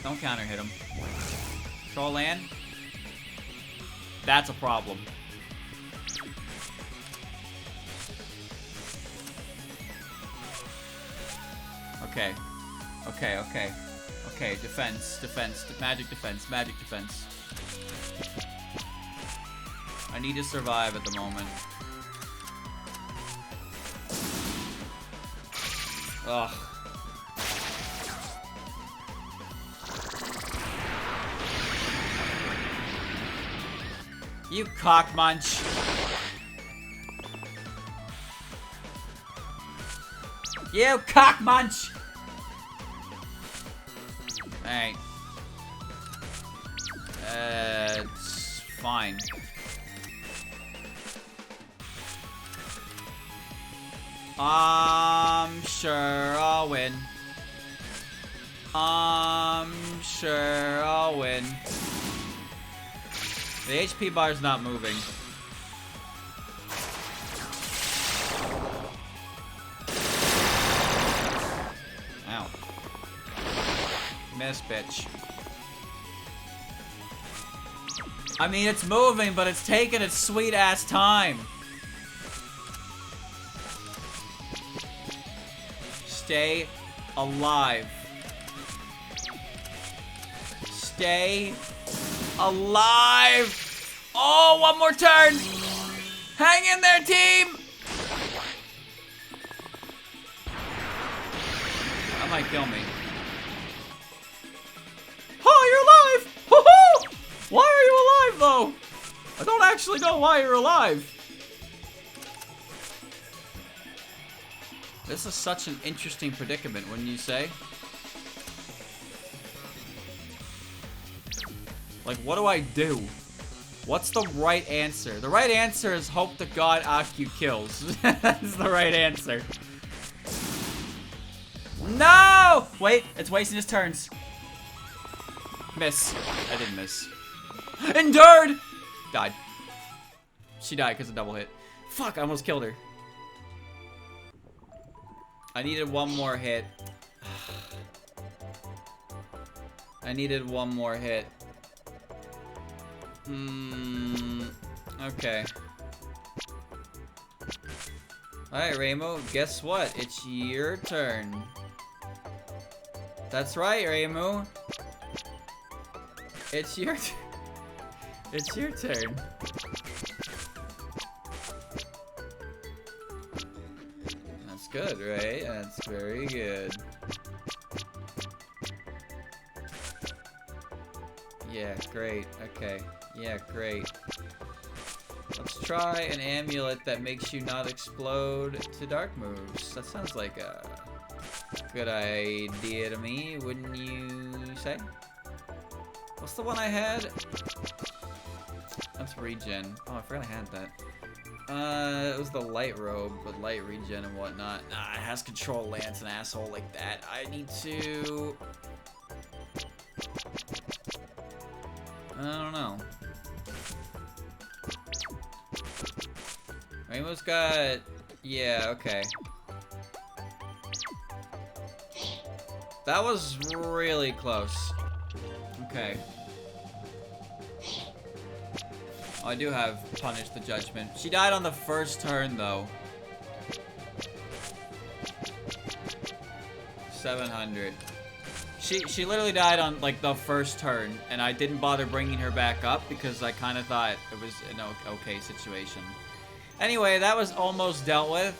Don't counter hit him. Control land. That's a problem. Okay. Okay, defense, magic defense. I need to survive at the moment. Ugh. You cock munch. You cock munch. Alright. It's fine. I'm sure I'll win. I'm sure I'll win. The HP bar's not moving. Ow. Miss, bitch. I mean, it's moving, but it's taking its sweet-ass time. stay alive. Stay alive. Oh, one more turn. Hang in there, team. That might kill me. Oh, you're alive. Woohoo! Why are you alive, though? I don't actually know why you're alive. This is such an interesting predicament, wouldn't you say? Like, what do I do? What's the right answer? The right answer is hope to God Aku kills. That's the right answer. No! Wait, it's wasting his turns. Miss. I didn't miss. Endured! Died. She died because of double hit. Fuck, I almost killed her. I needed one more hit. I needed one more hit. Okay. Alright, Rainbow, guess what? It's your turn. That's right, Rainbow. It's your it's your turn. That's good, right? That's very good. Yeah, great. Okay. Yeah, great. Let's try an amulet that makes you not explode to dark moves. That sounds like a good idea to me, wouldn't you say? What's the one I had? That's regen. Oh, I forgot I had that. It was the light robe with light regen and whatnot. Nah, it has control lance, an asshole like that. I need to... I don't know. Rainbow's got... Yeah, okay. That was really close. Okay. Oh, I do have Punish the Judgment. She died on the first turn, though. 700. She literally died on, like, the first turn, and I didn't bother bringing her back up because I kind of thought it was an okay situation. Anyway, that was almost dealt with.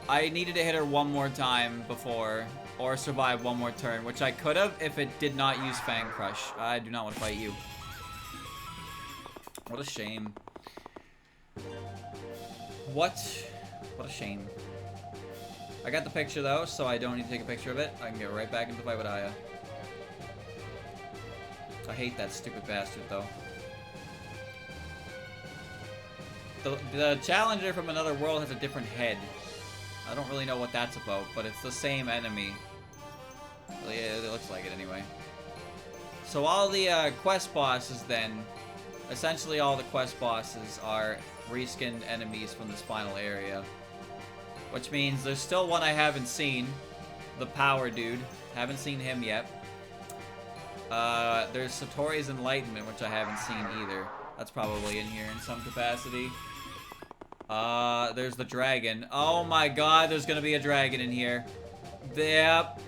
I needed to hit her one more time before, or survive one more turn, which I could have if it did not use Fang Crush. I do not want to fight you. What a shame. What a shame. I got the picture though, so I don't need to take a picture of it. I can get right back into the fight with Aya. I hate that stupid bastard though. The challenger from another world has a different head. I don't really know what that's about, but it's the same enemy. Well, yeah, it looks like it anyway. So all the quest bosses then, essentially all the quest bosses are reskinned enemies from this final area. Which means there's still one I haven't seen. The Power Dude. Haven't seen him yet. There's Satori's Enlightenment, which I haven't seen either. That's probably in here in some capacity. There's the dragon. Oh my god, there's gonna be a dragon in here. Yep.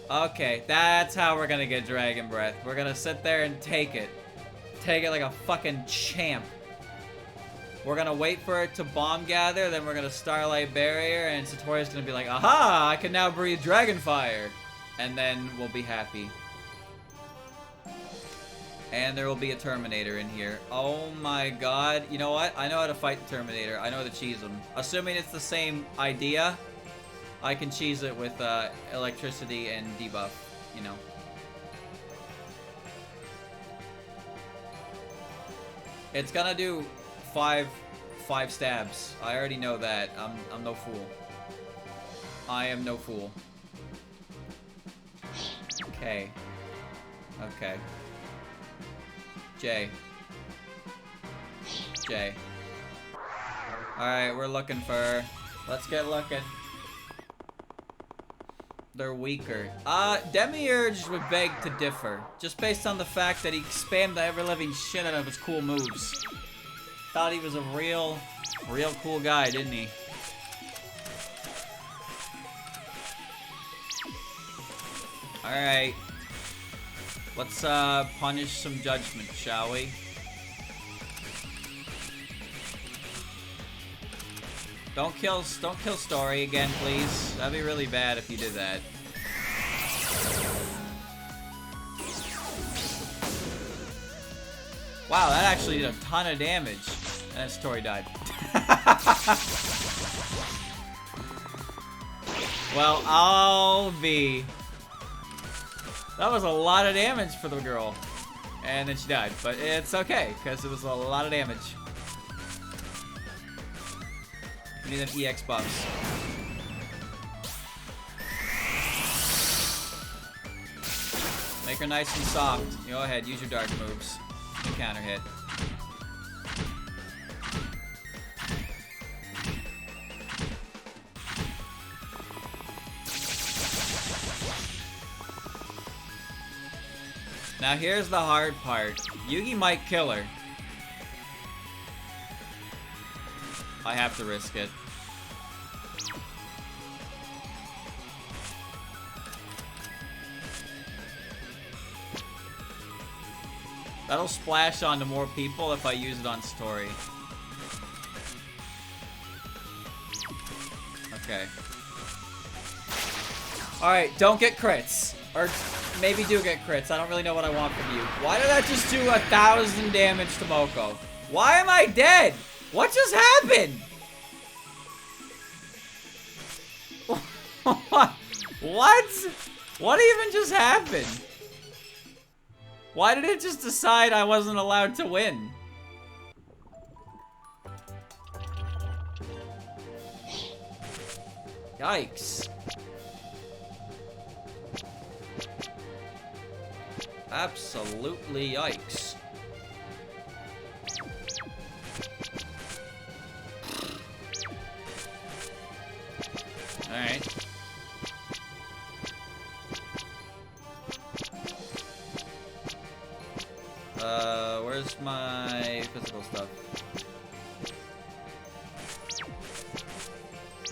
Okay, that's how we're gonna get Dragon Breath. We're gonna sit there and take it. Take it like a fucking champ. We're gonna wait for it to bomb gather, then we're gonna Starlight Barrier, and Satori's gonna be like, aha, I can now breathe Dragon Fire. And then we'll be happy. And there will be a Terminator in here. Oh my god. You know what? I know how to fight the Terminator. I know how to cheese him. Assuming it's the same idea, I can cheese it with electricity and debuff, you know. It's gonna do five stabs. I already know that. I'm no fool. I am no fool. Okay. Okay. J. Alright, we're looking for her. Let's get looking. They're weaker. Demiurge would beg to differ. Just based on the fact that he spammed the ever-living shit out of his cool moves. Thought he was a real cool guy, didn't he? Alright. Let's punish some judgment, shall we? Don't kill Story again, please. That'd be really bad if you did that. Wow, that actually did a ton of damage. And then Story died. Well, I'll be. That was a lot of damage for the girl. And then she died. But it's okay, because it was a lot of damage. We need them EX buffs. Make her nice and soft. Go ahead, use your dark moves. You counter hit. Now here's the hard part. Yugi might kill her. I have to risk it. That'll splash onto more people if I use it on Story. Okay. Alright, don't get crits. Or maybe do get crits. I don't really know what I want from you. Why did that just do 1,000 damage to Moko? Why am I dead? What just happened? What? What even just happened? Why did it just decide I wasn't allowed to win? Yikes. Absolutely yikes. Alright. Where's my physical stuff?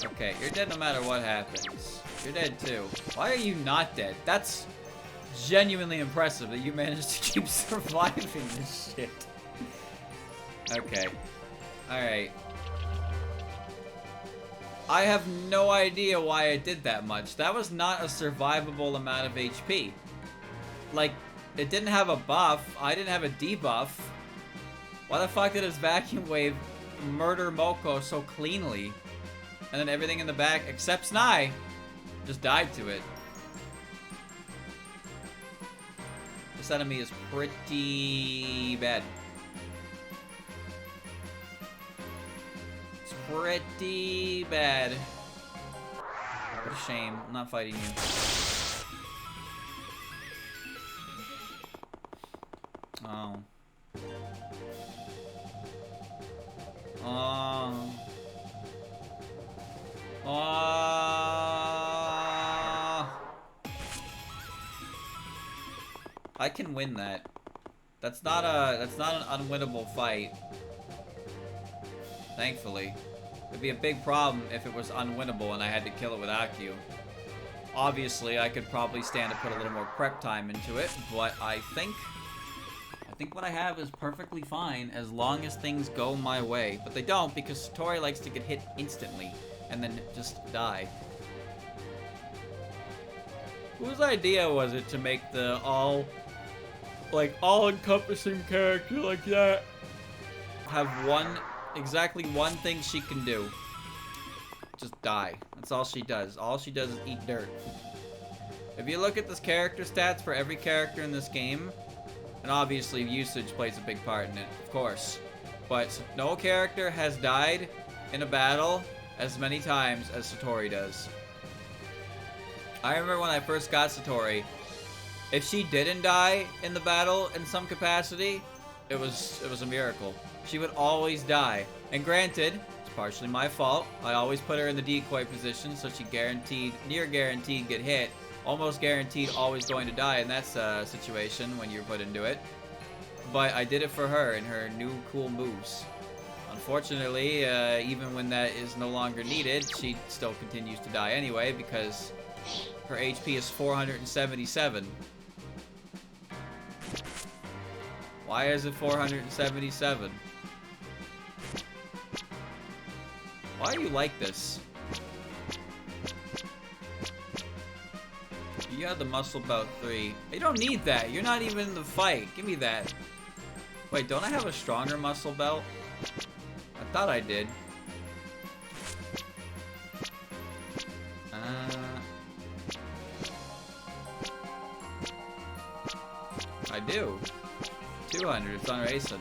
Okay, you're dead no matter what happens. You're dead too. Why are you not dead? That's genuinely impressive that you managed to keep surviving this shit. Okay. Alright. I have no idea why I did that much. That was not a survivable amount of HP. Like, it didn't have a buff. I didn't have a debuff. Why the fuck did his vacuum wave murder Moko so cleanly? And then everything in the back, except Snai, just died to it. This enemy is pretty bad. It's pretty bad. What a shame. I'm not fighting you. Oh. Oh. Oh. I can win that. That's not an unwinnable fight. Thankfully. It'd be a big problem if it was unwinnable and I had to kill it without you. Obviously, I could probably stand to put a little more prep time into it, but I think what I have is perfectly fine as long as things go my way. But they don't, because Satori likes to get hit instantly and then just die. Whose idea was it to make the all-encompassing character like that have exactly one thing she can do? Just die. That's all she does. All she does is eat dirt. If you look at this character stats for every character in this game, and obviously usage plays a big part in it, of course, but no character has died in a battle as many times as Satori does. I remember when I first got Satori, if she didn't die in the battle in some capacity, it was a miracle. She would always die. And granted, it's partially my fault. I always put her in the decoy position, so she near guaranteed get hit. Almost guaranteed always going to die in that situation when you're put into it. But I did it for her and her new cool moves. Unfortunately, even when that is no longer needed, she still continues to die anyway because Her HP is 477. Why is it 477? Why are you like this? You got the muscle belt 3. You don't need that. You're not even in the fight. Give me that. Wait, don't I have a stronger muscle belt? I thought I did. I do. 200. It's on racing.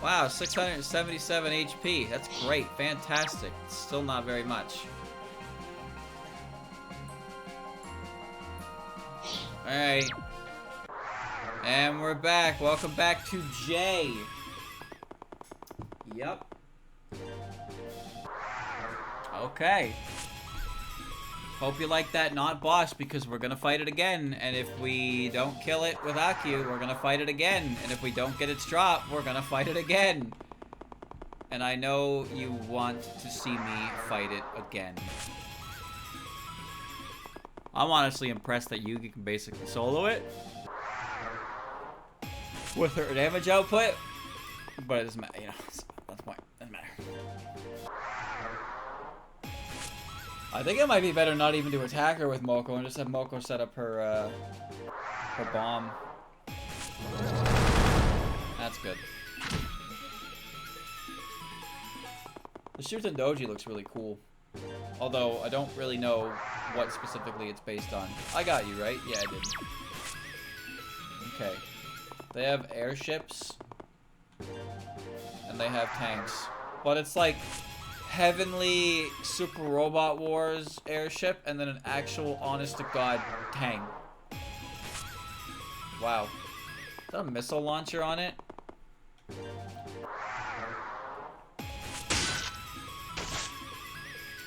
Wow, 677 HP. That's great. Fantastic. It's still not very much. Alright. And we're back. Welcome back to Jay. Yep. Okay. Hope you like that not boss, because we're gonna fight it again. And if we don't kill it with Aku, we're gonna fight it again. And if we don't get its drop, we're gonna fight it again. And I know you want to see me fight it again. I'm honestly impressed that Yugi can basically solo it with her damage output, but it doesn't matter, you know, that's the point. Doesn't matter. I think it might be better not even to attack her with Moko and just have Moko set up her bomb. That's good. The Shuten Doji looks really cool. Although, I don't really know what specifically it's based on. I got you, right? Yeah, I did. Okay. They have airships. And they have tanks. But it's like Heavenly Super Robot Wars airship and then an actual honest-to-God tank. Wow. Is that a missile launcher on it?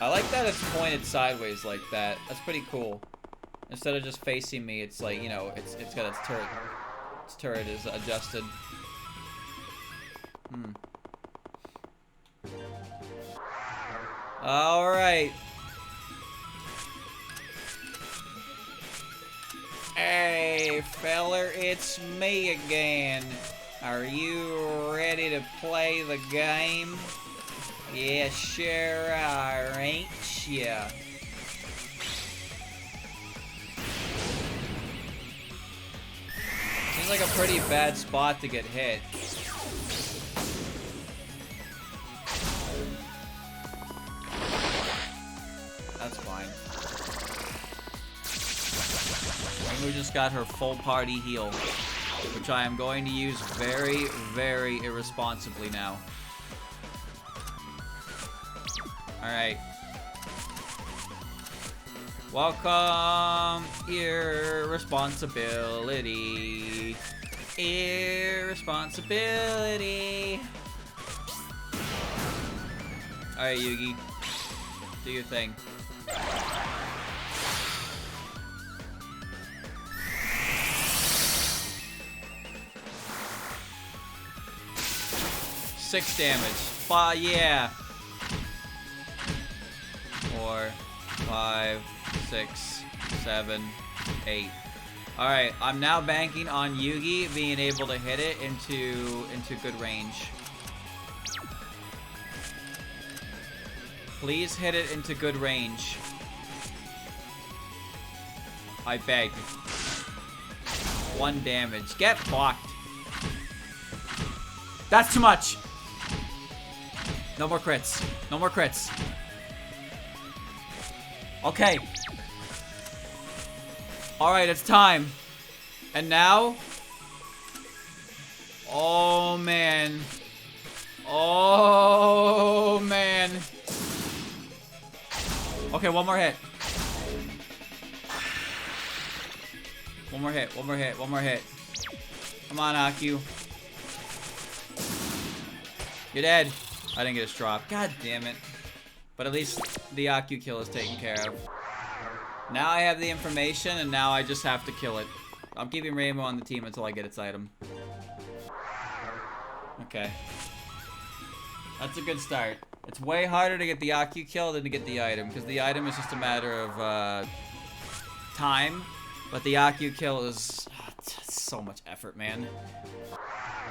I like that it's pointed sideways like that. That's pretty cool. Instead of just facing me, it's like, you know, it's got its turret. Its turret is adjusted. Alright. Hey, feller, it's me again. Are you ready to play the game? Yeah, sure are, ain't ya? Seems like a pretty bad spot to get hit. That's fine. Ringu just got her full party heal, which I am going to use very, very irresponsibly now. Alright. Welcome, irresponsibility. Irresponsibility. Alright, Yugi. Do your thing. Six damage. Yeah. 4, 5, 6, 7, 8. Alright, I'm now banking on Yugi being able to hit it into good range. Please hit it into good range. I beg. 1 damage. Get fucked. That's too much. No more crits. No more crits. Okay. Alright, it's time. And now? Oh, man. Oh, man. Okay, one more hit. One more hit, one more hit, one more hit. Come on, Aku. You're dead. I didn't get a drop. God damn it. But at least the Aku kill is taken care of. Now I have the information, and now I just have to kill it. I'm keeping Rainbow on the team until I get its item. Okay. That's a good start. It's way harder to get the AQ kill than to get the item, because the item is just a matter of time, but the AQ kill is so much effort, man.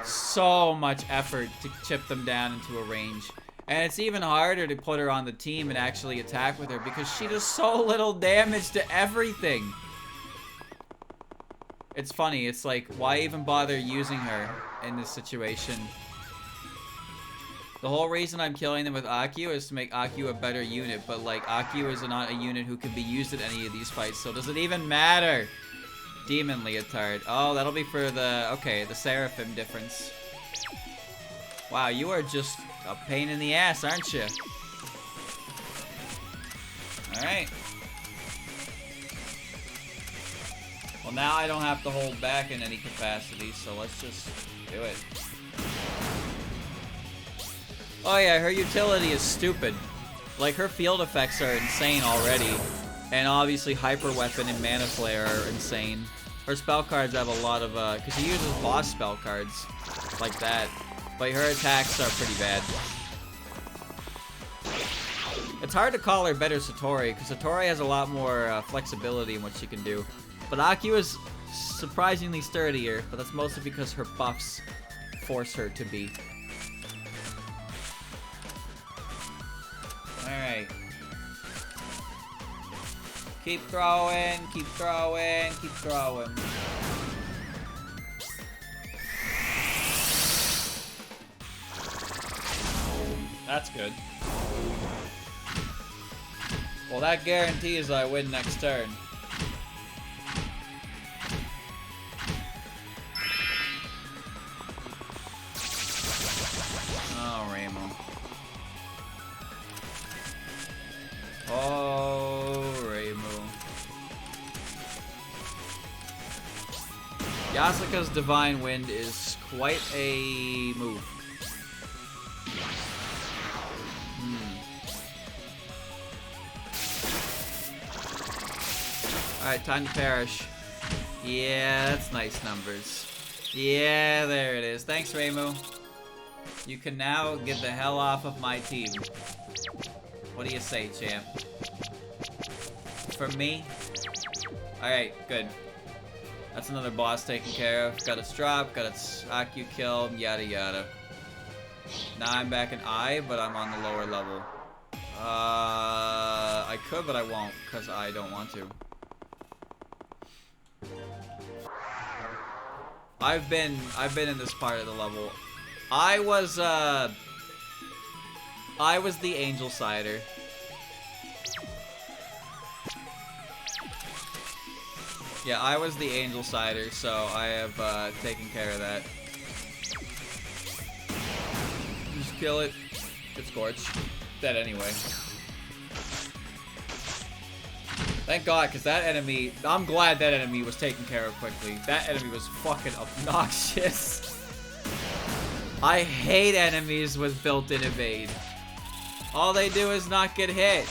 So much effort to chip them down into a range. And it's even harder to put her on the team and actually attack with her, because she does so little damage to everything. It's funny, it's like, why even bother using her in this situation? The whole reason I'm killing them with AQ is to make AQ a better unit, but like, AQ is not a unit who can be used in any of these fights, so does it even matter? Demon Leotard. Oh, that'll be for the, okay, the Seraphim difference. Wow, you are just a pain in the ass, aren't you? Alright. Well, now I don't have to hold back in any capacity, so let's just do it. Oh yeah, her utility is stupid. Like, her field effects are insane already. And obviously Hyper Weapon and Mana Flare are insane. Her spell cards have a lot of, because she uses boss spell cards like that. But her attacks are pretty bad. It's hard to call her better Satori, because Satori has a lot more flexibility in what she can do. But Aku is surprisingly sturdier, but that's mostly because her buffs force her to be. Alright. Keep throwing, keep throwing, keep throwing. That's good. Well, that guarantees I win next turn. Oh, Ramo. Oh, Ramo. Yasuka's Divine Wind is quite a move. Alright, time to perish. Yeah, that's nice numbers. Yeah, there it is. Thanks, Ramo. You can now get the hell off of my team. What do you say, champ? For me? Alright, good. That's another boss taken care of. Got its drop, got its AQ kill, yada yada. Now I'm back in I, but I'm on the lower level. I could, but I won't, because I don't want to. I've been in this part of the level. I was the Angel Sider. Yeah, I was the Angel Sider, so I have taken care of that. Just kill it. Get scorched. Dead anyway. Thank God, because that enemy... I'm glad that enemy was taken care of quickly. That enemy was fucking obnoxious. I hate enemies with built-in evade. All they do is not get hit.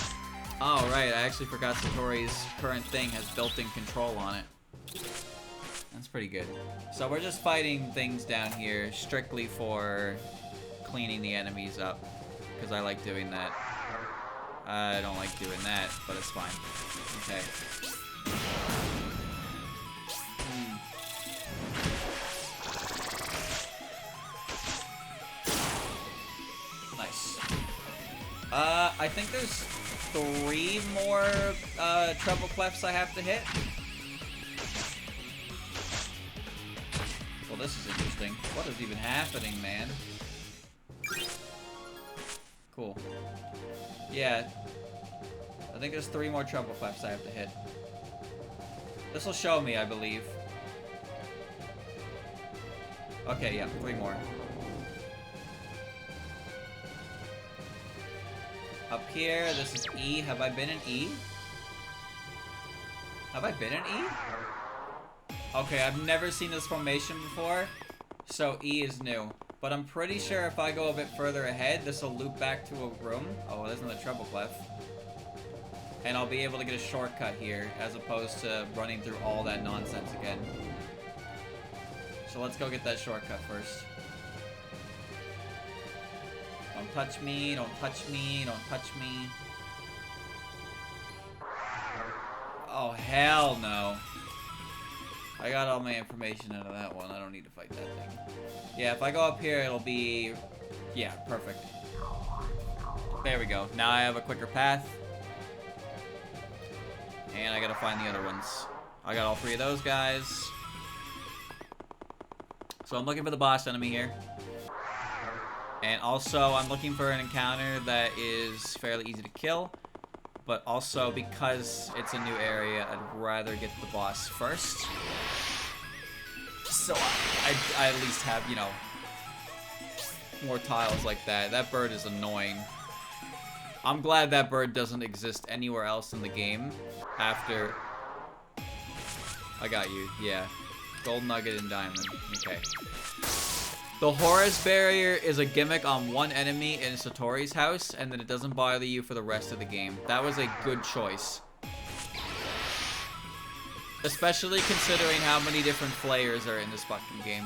Oh, right. I actually forgot Satori's current thing has built-in control on it. That's pretty good. So we're just fighting things down here strictly for cleaning the enemies up. Because I like doing that. I don't like doing that, but it's fine. Okay. Nice. I think there's 3 more treble clefs I have to hit. Well, this is interesting. What is even happening, man? Cool. Yeah. I think there's 3 more treble clefs I have to hit. This will show me, I believe. Okay, yeah, 3 more. Up here, this is E. Have I been in E? Have I been in E? Okay, I've never seen this formation before, so E is new. But I'm pretty sure if I go a bit further ahead, this will loop back to a room. Oh, there's another treble clef. And I'll be able to get a shortcut here, as opposed to running through all that nonsense again. So let's go get that shortcut first. Don't touch me, don't touch me, don't touch me. Oh, hell no. I got all my information out of that one. I don't need to fight that thing. Yeah, if I go up here, it'll be... Yeah, perfect. There we go. Now I have a quicker path. And I gotta find the other ones. I got all 3 of those guys. So I'm looking for the boss enemy here. And also, I'm looking for an encounter that is fairly easy to kill. But also, because it's a new area, I'd rather get the boss first. So I at least have, you know, more tiles like that. That bird is annoying. I'm glad that bird doesn't exist anywhere else in the game after... I got you, yeah. Gold nugget and diamond. Okay. The Horus barrier is a gimmick on one enemy in Satori's house, and then it doesn't bother you for the rest of the game. That was a good choice. Especially considering how many different flayers are in this fucking game.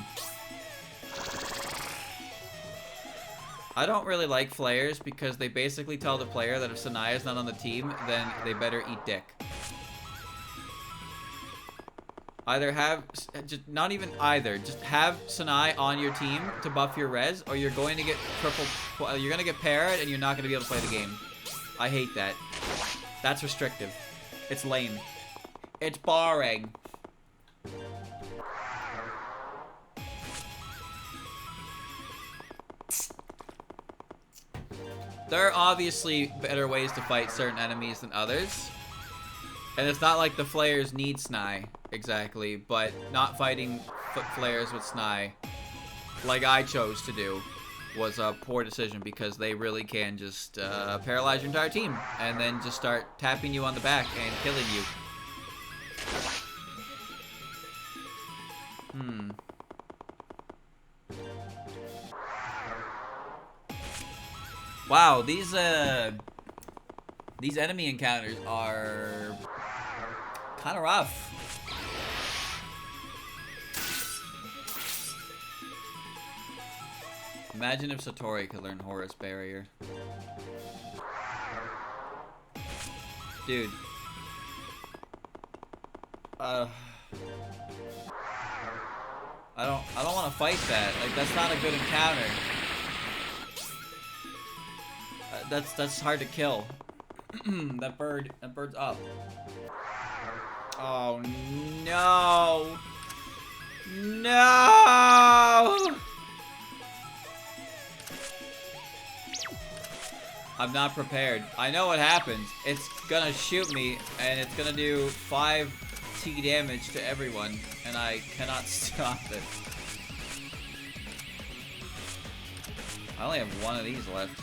I don't really like flayers because they basically tell the player that if Sanaya's not on the team, then they better eat dick. Either have, just not even either, just have Sanai on your team to buff your res, or you're going to get you're going to get parried and you're not going to be able to play the game. I hate that. That's restrictive. It's lame. It's boring. There are obviously better ways to fight certain enemies than others. And it's not like the flayers need Snai, exactly, but not fighting flayers with Snai, like I chose to do, was a poor decision because they really can just paralyze your entire team and then just start tapping you on the back and killing you. Wow, these enemy encounters are kind of rough. Imagine if Satori could learn Horus Barrier. Dude. I don't want to fight that. Like, that's not a good encounter. That's hard to kill. That bird's up. Oh no! No! I'm not prepared. I know what happens. It's gonna shoot me, and it's gonna do 5 T damage to everyone, and I cannot stop it. I only have 1 of these left.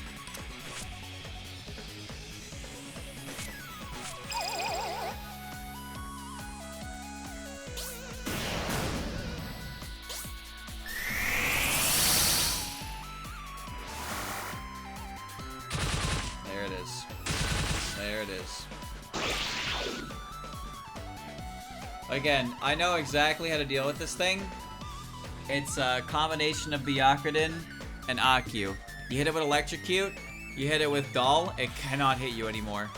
There it is. Again, I know exactly how to deal with this thing. It's a combination of Byakugan and Akyu. You hit it with Electrocute, you hit it with Dull, it cannot hit you anymore.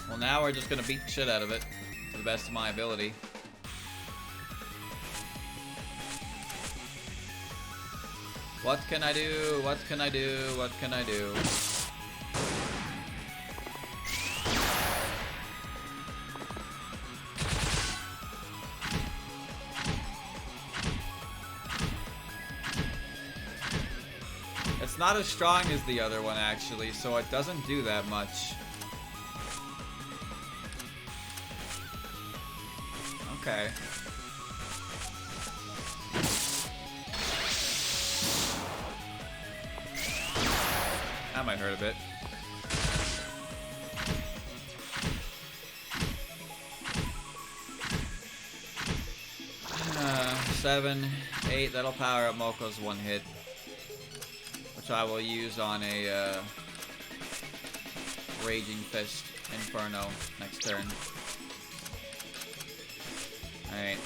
Well, now we're just gonna beat the shit out of it to the best of my ability. What can I do? What can I do? What can I do? It's not as strong as the other one, actually, so it doesn't do that much. Okay. That might hurt a bit. Seven, 8, that'll power up Moko's 1 hit. Which I will use on a Raging Fist Inferno next turn. Alright.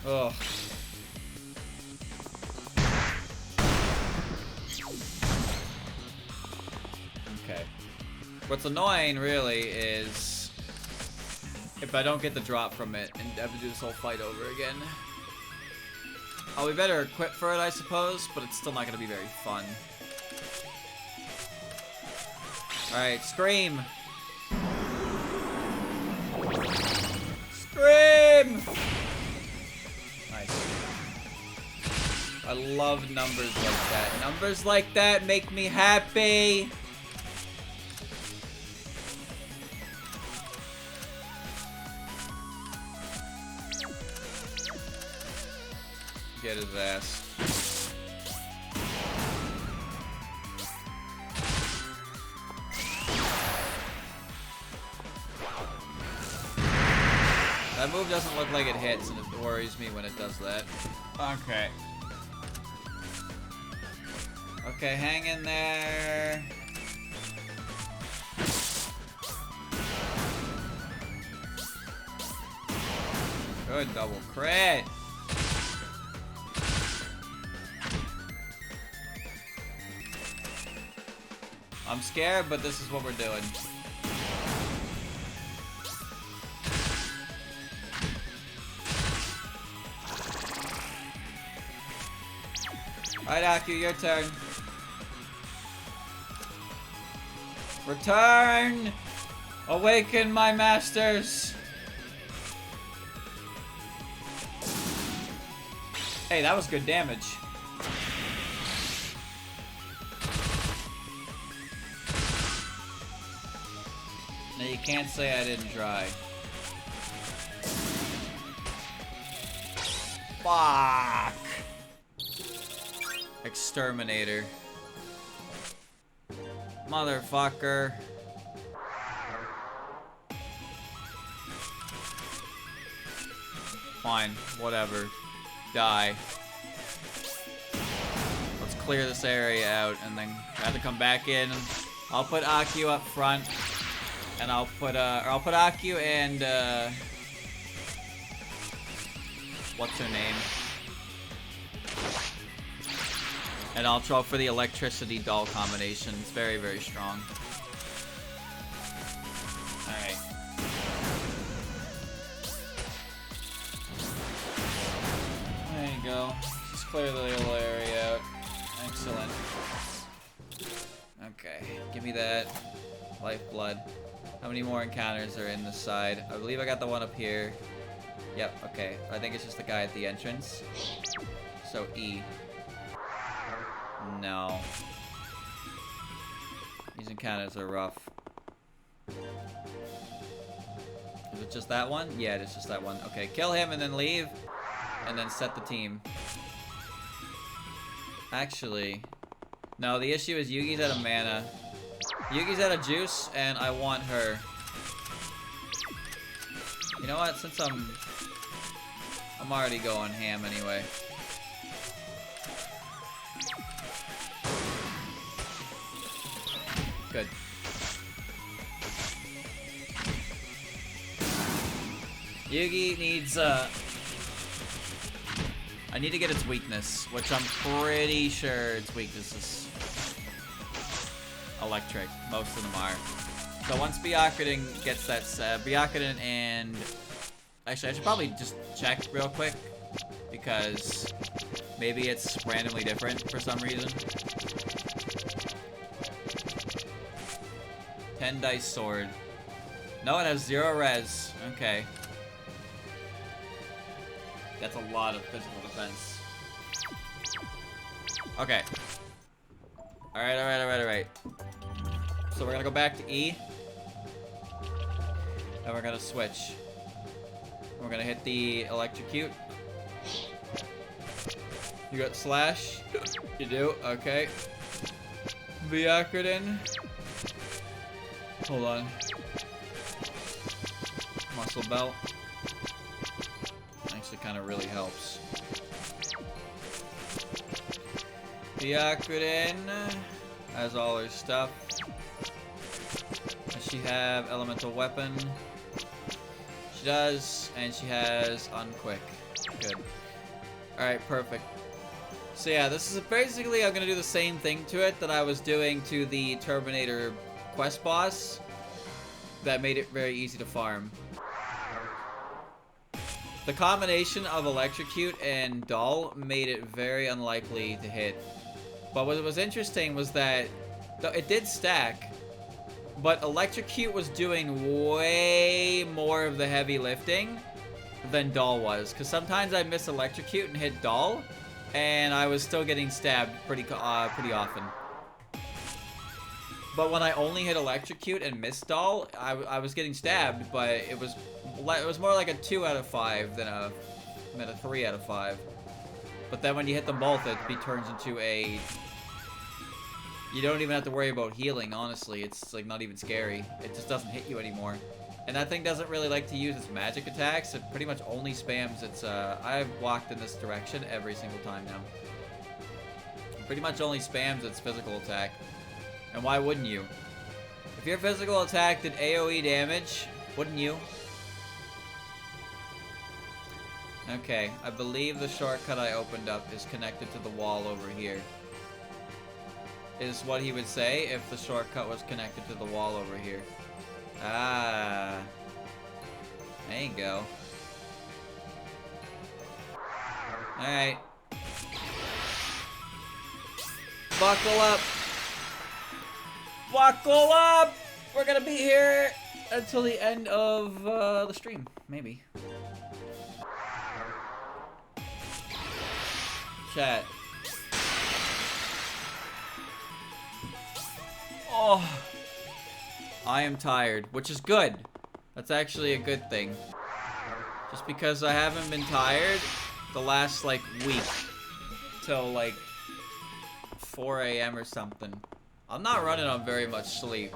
Ugh. Okay. What's annoying, really, is if I don't get the drop from it and have to do this whole fight over again. I'll be better equipped for it, I suppose, but it's still not going to be very fun. Alright, scream! Scream! Nice. I love numbers like that. Numbers like that make me happy! Get his ass. That move doesn't look like it hits, and it worries me when it does that. Okay. Okay, hang in there. Good double crit. I'm scared, but this is what we're doing. Alright, Aku, your turn. Return! Awaken my masters! Hey, that was good damage. Now you can't say I didn't try. Fuck! Exterminator. Motherfucker. Fine, whatever. Die. Let's clear this area out and then have to come back in. I'll put Aku up front. And I'll put Aku and what's her name? And I'll throw for the electricity doll combination. It's very, very strong. Alright. There you go. Just clear the little area out. Excellent. Okay, give me that. Lifeblood. How many more encounters are in this side? I believe I got the one up here. Yep, okay. I think it's just the guy at the entrance. So E. No. These encounters are rough. Is it just that one? Yeah, it is just that one. Okay, kill him and then leave. And then set the team. Actually, no, the issue is Yugi's out of mana. Yugi's out of juice, and I want her. You know what? Since I'm already going ham anyway. Good. Yugi needs, I need to get its weakness, which I'm pretty sure its weakness is electric. Most of them are. So once Byakuren gets that set, Byakuren and... Actually, I should probably just check real quick, because maybe it's randomly different for some reason. 10 dice sword. No, it has 0 res. Okay. That's a lot of physical defense. Okay. Alright. So we're gonna go back to E. And we're gonna switch. We're gonna hit the electrocute. You got slash? You do? Okay. Byakuren. Hold on. Muscle belt. Actually kind of really helps. Byakuren. has all her stuff. Does she have elemental weapon? She does, and she has unquick. Good. Alright, perfect. So yeah, this is basically, I'm gonna do the same thing to it that I was doing to the Terminator quest boss. That made it very easy to farm. The combination of Electrocute and Dull made it very unlikely to hit. But what was interesting was that it did stack, but Electrocute was doing way more of the heavy lifting than Dull was. Because sometimes I miss Electrocute and hit Dull, and I was still getting stabbed pretty often. But when I only hit Electrocute and missed Dull, I was getting stabbed, but it was more like a 2 out of 5 than a 3 out of 5. But then when you hit them both, it turns into a... You don't even have to worry about healing, honestly. It's like not even scary. It just doesn't hit you anymore. And that thing doesn't really like to use its magic attacks. It pretty much only spams its... I've walked in this direction every single time now. It pretty much only spams its physical attack. And why wouldn't you? If your physical attack did AoE damage, wouldn't you? Okay, I believe the shortcut I opened up is connected to the wall over here. Is what he would say if the shortcut was connected to the wall over here. Ah. There you go. Alright. Buckle up! Buckle up! We're gonna be here until the end of the stream, maybe. Chat. Oh, I am tired, which is good. That's actually a good thing. Just because I haven't been tired the last, like, week. Till, like, 4 AM or something. I'm not running on very much sleep.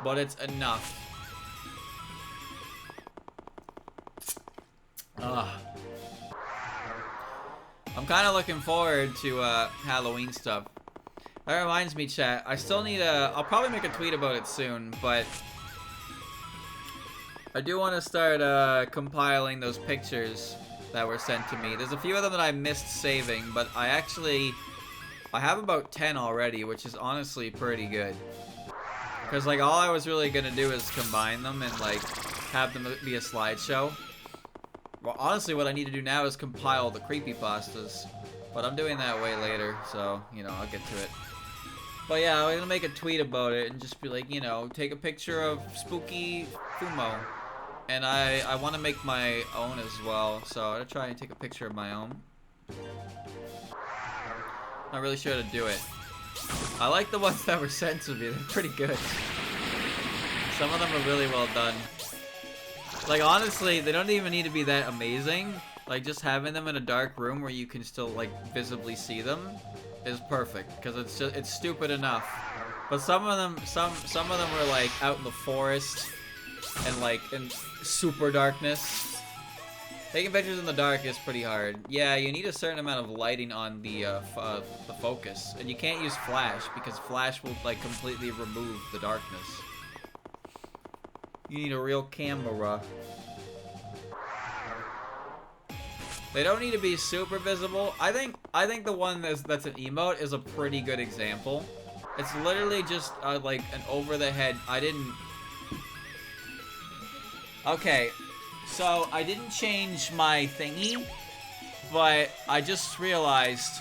But it's enough. Ugh. I'm kind of looking forward to Halloween stuff. That reminds me, chat. I still need I'll probably make a tweet about it soon, but I do want to start compiling those pictures that were sent to me. There's a few of them that I missed saving, but I have about 10 already, which is honestly pretty good. Because, like, all I was really gonna do is combine them and, like, have them be a slideshow. Well, honestly, what I need to do now is compile the creepypastas. But I'm doing that way later, so, you know, I'll get to it. But yeah, I'm gonna make a tweet about it and just be like, you know, take a picture of spooky Fumo. And I want to make my own as well, so I'm gonna try and take a picture of my own. Not really sure how to do it. I like the ones that were sent to me, they're pretty good. Some of them are really well done. Like, honestly, they don't even need to be that amazing. Like, just having them in a dark room where you can still, like, visibly see them is perfect, because it's stupid enough. But some of them were, like, out in the forest and, like, in super darkness. Taking pictures in the dark is pretty hard. Yeah, you need a certain amount of lighting on the focus. And you can't use flash, because flash will, like, completely remove the darkness. You need a real camera. They don't need to be super visible. I think the one that's an emote is a pretty good example. It's literally just, like, an over-the-head... Okay. So, I didn't change my thingy, but I just realized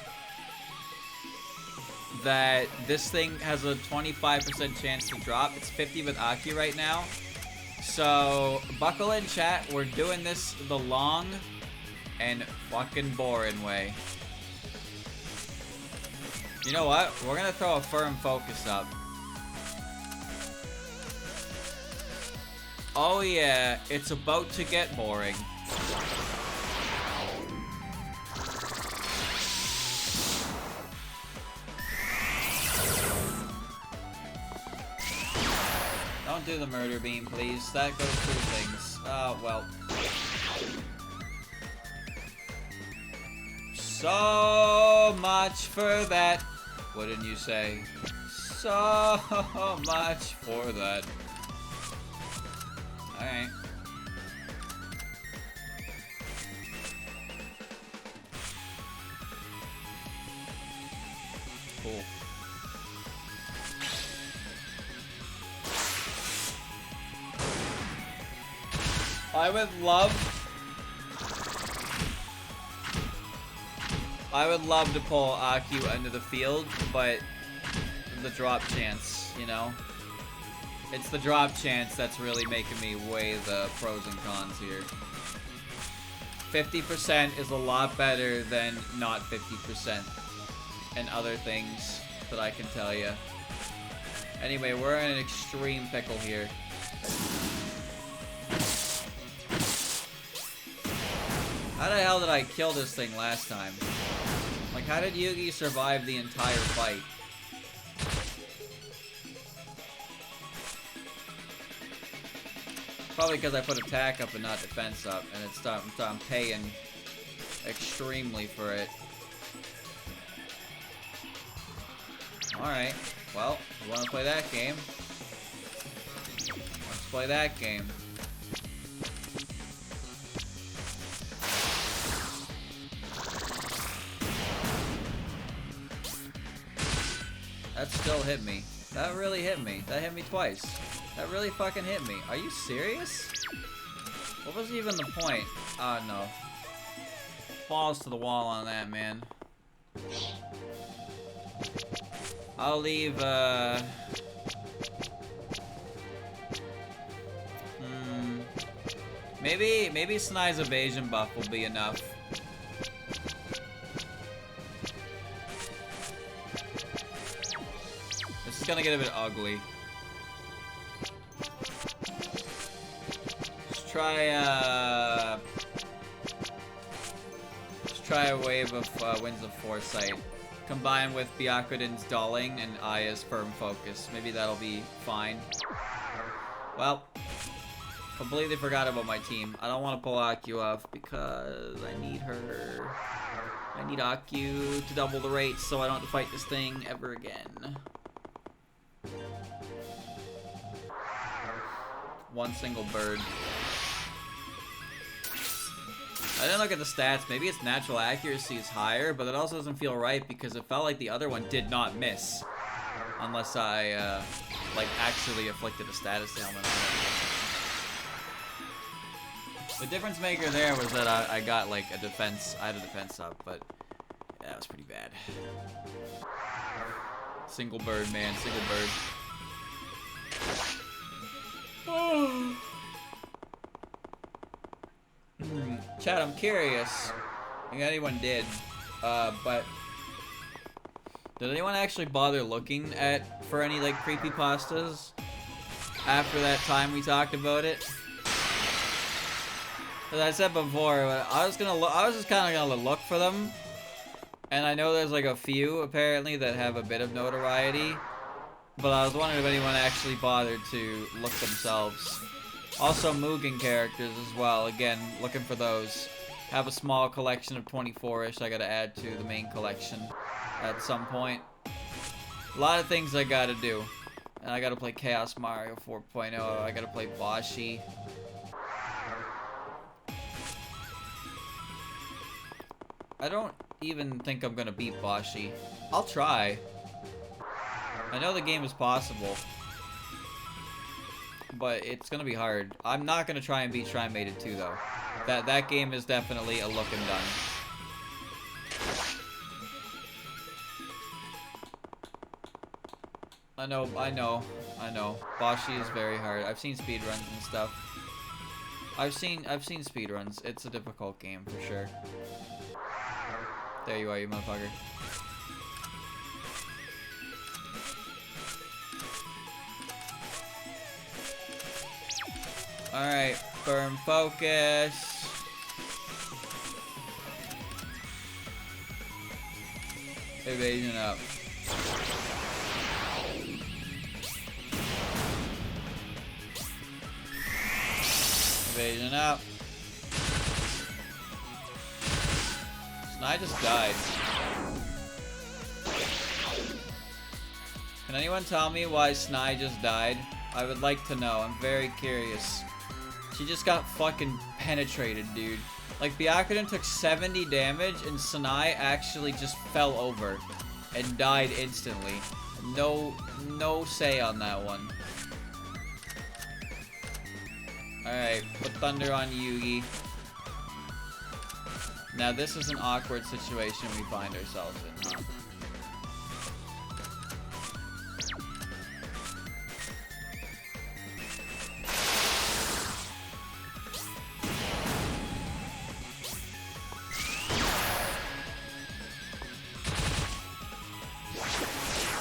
that this thing has a 25% chance to drop. It's 50 with Aki right now. So, buckle in, chat. We're doing this the long and fucking boring way. You know what? We're gonna throw a firm focus up. Oh yeah, it's about to get boring. Don't do the murder beam, please. That goes through things. Oh, well. So much for that, wouldn't you say? So much for that. Alright. Cool. I would love to pull Aku into the field, but the drop chance, you know? It's the drop chance that's really making me weigh the pros and cons here. 50% is a lot better than not 50%. And other things that I can tell you. Anyway, we're in an extreme pickle here. How the hell did I kill this thing last time? Like, how did Yugi survive the entire fight? Probably because I put attack up and not defense up, and I'm paying extremely for it. Alright, well, you want to play that game? Let's play that game. That still hit me. That really hit me. That hit me twice. That really fucking hit me. Are you serious? What was even the point? Oh, no. Balls to the wall on that, man. I'll leave, Maybe Snai's evasion buff will be enough. This is gonna get a bit ugly. Let's try a wave of Winds of Foresight. Combined with Byakuden's Dulling and Aya's Firm Focus. Maybe that'll be fine. Well, completely forgot about my team. I don't want to pull Aku off because I need her. I need Aku to double the rate so I don't have to fight this thing ever again. One single bird. I didn't look at the stats. Maybe its natural accuracy is higher, but it also doesn't feel right because it felt like the other one did not miss. Unless I, like, actually afflicted a status ailment on it. The difference maker there was that I got, like, a defense. I had a defense up, but yeah, that was pretty bad. Single bird, man. Single bird. Oh. Chat, I'm curious. I think anyone did. But did anyone actually bother looking for any like creepypastas after that time we talked about it? As I said before, I was just kind of gonna look for them, and I know there's like a few apparently that have a bit of notoriety, but I was wondering if anyone actually bothered to look themselves. Also, Mugen characters as well. Again, looking for those. Have a small collection of 24-ish I gotta add to the main collection at some point. A lot of things I gotta do. And I gotta play Chaos Mario 4.0. I gotta play Boshi. I don't even think I'm gonna beat Boshi. I'll try. I know the game is possible. But it's gonna be hard. I'm not gonna try and beat Shrine Maiden 2 though. That game is definitely a look and done. I know. Boshi is very hard. I've seen speedruns and stuff. I've seen speedruns. It's a difficult game for sure. There you are, you motherfucker. Alright, firm focus. Evasion up. Evasion up. Snai just died. Can anyone tell me why Snai just died? I would like to know. I'm very curious. She just got fucking penetrated, dude. Like, Byakuren took 70 damage, and Snai actually just fell over and died instantly. No say on that one. Alright, put Thunder on Yugi. Now, this is an awkward situation we find ourselves in, huh?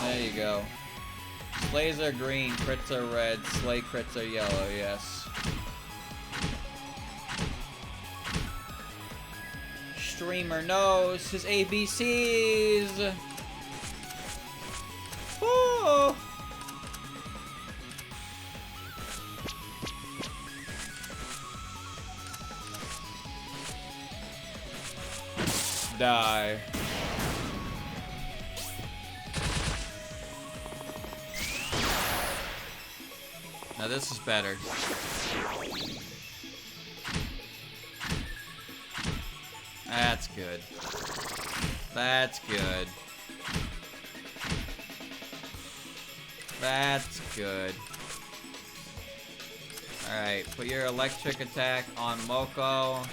There you go. Slays are green, crits are red, slay crits are yellow, yes. Streamer knows his ABCs! Oh! Die. Now this is better. That's good. That's good. That's good. Alright, put your electric attack on Moko.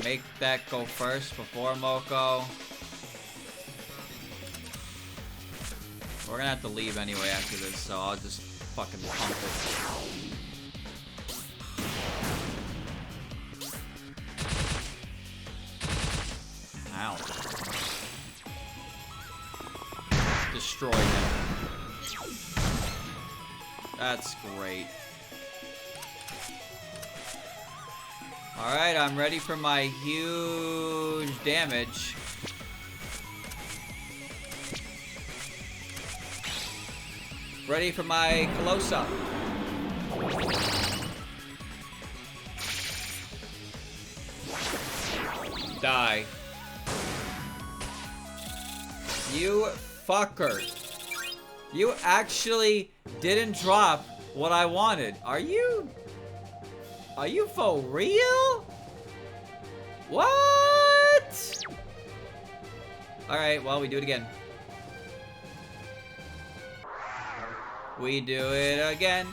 Make that go first before Moko. We're gonna have to leave anyway after this, so I'll just fucking pump it. Ow. Destroy him. That's great. Alright, I'm ready for my huge damage. Ready for my close-up. Die. You fucker. You actually didn't drop what I wanted. Are you for real? What? Alright, well, we do it again. We do it again.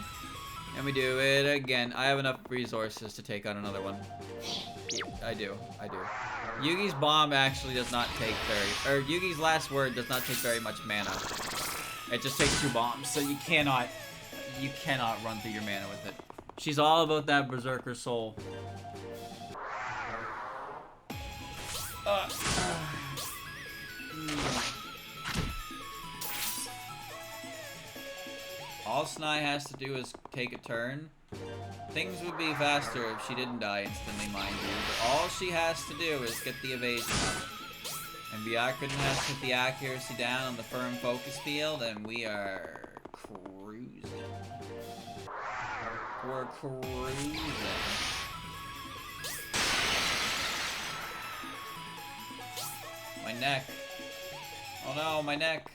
And we do it again. I have enough resources to take on another one. Yeah, I do. Yugi's bomb actually does not take Yugi's last word does not take very much mana. It just takes 2 bombs, so you cannot run through your mana with it. She's all about that berserker soul. All Snai has to do is take a turn. Things would be faster if she didn't die instantly, mind you. But all she has to do is get the evasion up. And Byakuren has to get the accuracy down on the firm focus field, and we are cruising. We're cruising. My neck. Oh no, my neck.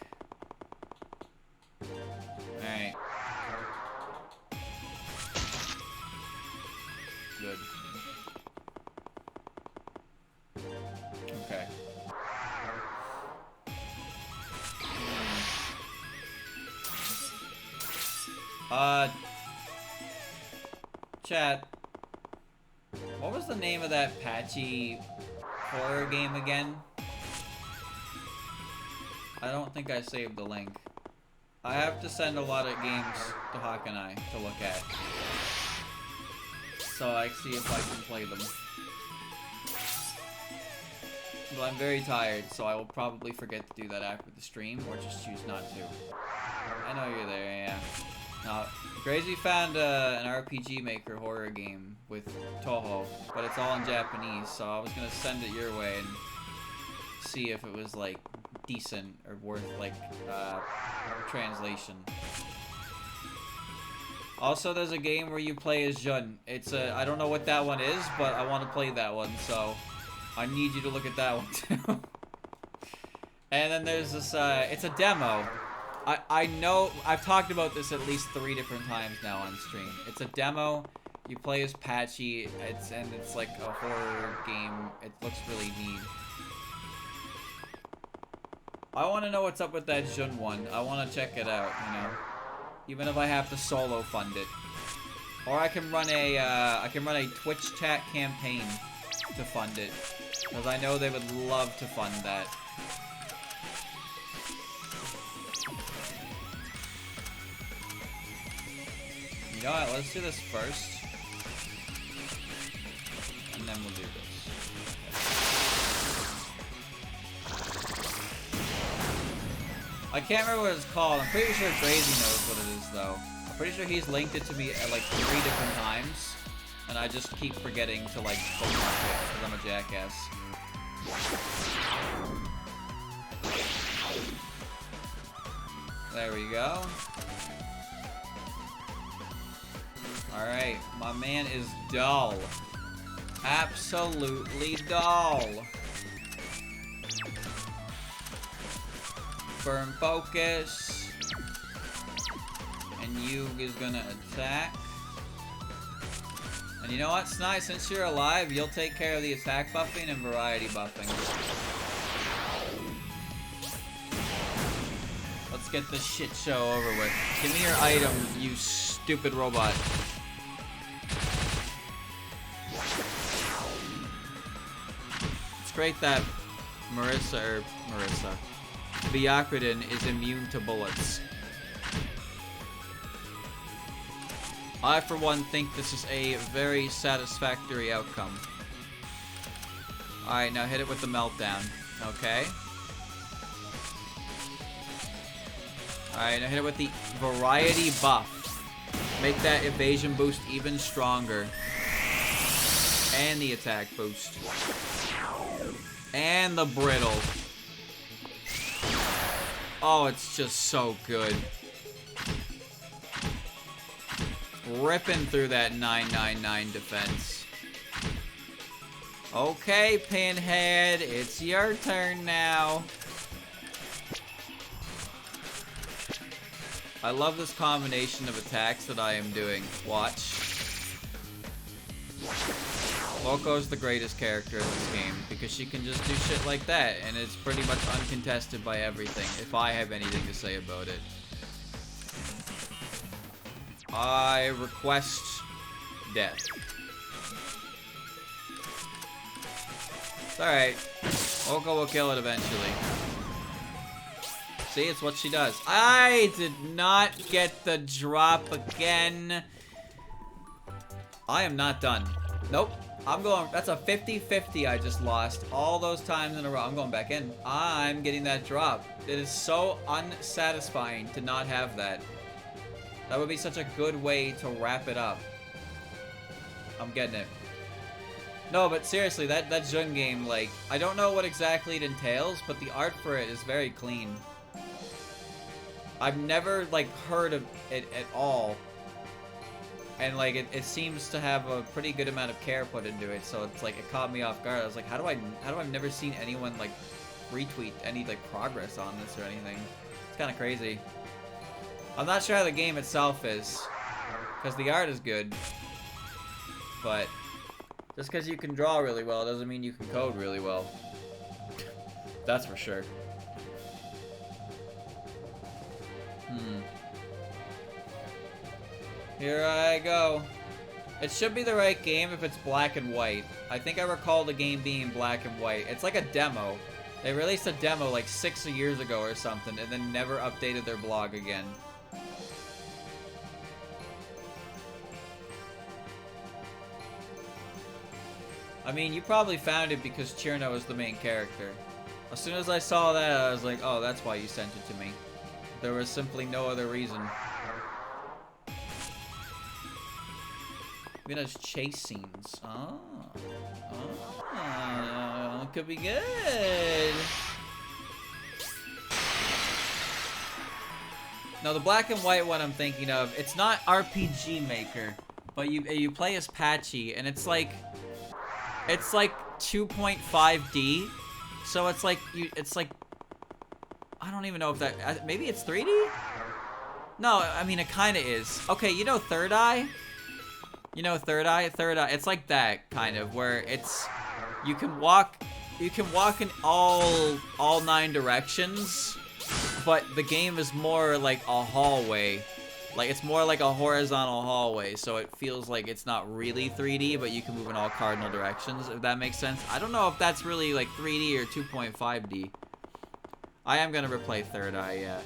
Alright. Good. Okay. Chat. What was the name of that patchy horror game again? I don't think I saved the link. I have to send a lot of games to Hawk and I to look at. So I see if I can play them. But I'm very tired, so I will probably forget to do that after the stream, or just choose not to. I know you're there, yeah. Now, Crazy found an RPG Maker horror game with Touhou, but it's all in Japanese, so I was gonna send it your way and see if it was, like, decent or worth, like, translation. Also, there's a game where you play as Jun. It's I don't know what that one is, but I want to play that one, so I need you to look at that one too. And then there's this, it's a demo. I know, I've talked about this at least 3 different times now on stream. It's a demo, you play as Patchy, and it's like a horror game. It looks really neat. I want to know what's up with that Jun one. I want to check it out, you know. Even if I have to solo fund it. Or I can run a Twitch chat campaign to fund it. Because I know they would love to fund that. You know what, let's do this first. And then we'll do this. I can't remember what it's called. I'm pretty sure Crazy knows what it is, though. I'm pretty sure he's linked it to me at like 3 different times. And I just keep forgetting to like bookmark it, because I'm a jackass. There we go. Alright, my man is dull. Absolutely dull. Burn focus. And you is gonna attack. And you know what, Snide? Since you're alive, you'll take care of the attack buffing and variety buffing. Let's get this shit show over with. Give me your item, you stupid robot. It's great that Byakuren is immune to bullets. I, for one, think this is a very satisfactory outcome. Alright, now hit it with the meltdown. Okay. Alright, now hit it with the variety buff. Make that evasion boost even stronger. And the attack boost. And the brittle. Oh, it's just so good. Ripping through that 999 defense. Okay, Pinhead, it's your turn now. I love this combination of attacks that I am doing. Watch. Loco's the greatest character in this game because she can just do shit like that, and it's pretty much uncontested by everything, if I have anything to say about it. I request death. It's alright. Loco will kill it eventually. See, it's what she does. I did not get the drop again. I am not done. Nope. I'm going, that's a 50-50 I just lost all those times in a row. I'm going back in. I'm getting that drop. It is so unsatisfying to not have that. That would be such a good way to wrap it up. I'm getting it. No, but seriously, that Jun game, like, I don't know what exactly it entails, but the art for it is very clean. I've never, like, heard of it at all. And, like, it seems to have a pretty good amount of care put into it, so it's like, it caught me off guard. I was like, how do I've never seen anyone, like, retweet any, like, progress on this or anything. It's kind of crazy. I'm not sure how the game itself is, because the art is good, but just because you can draw really well doesn't mean you can code really well. That's for sure. Here I go. It should be the right game if it's black and white. I think I recall the game being black and white. It's like a demo. They released a demo like 6 years ago or something, and then never updated their blog again. I mean, you probably found it because Chirno is the main character. As soon as I saw that, I was like, oh, that's why you sent it to me. There was simply no other reason. Maybe those chase scenes. Oh. Oh, could be good. No, the black and white one I'm thinking of, it's not RPG Maker, but you play as Patchy, and it's like 2.5D, so it's like I don't even know if that... maybe it's 3D? No, I mean, it kind of is. Okay, you know Third Eye? You know Third Eye? Third Eye, it's like that, kind of, where it's... You can walk in all 9 directions, but the game is more like a hallway. Like, it's more like a horizontal hallway, so it feels like it's not really 3D, but you can move in all cardinal directions, if that makes sense. I don't know if that's really, like, 3D or 2.5D. I am gonna replay Third Eye, yeah.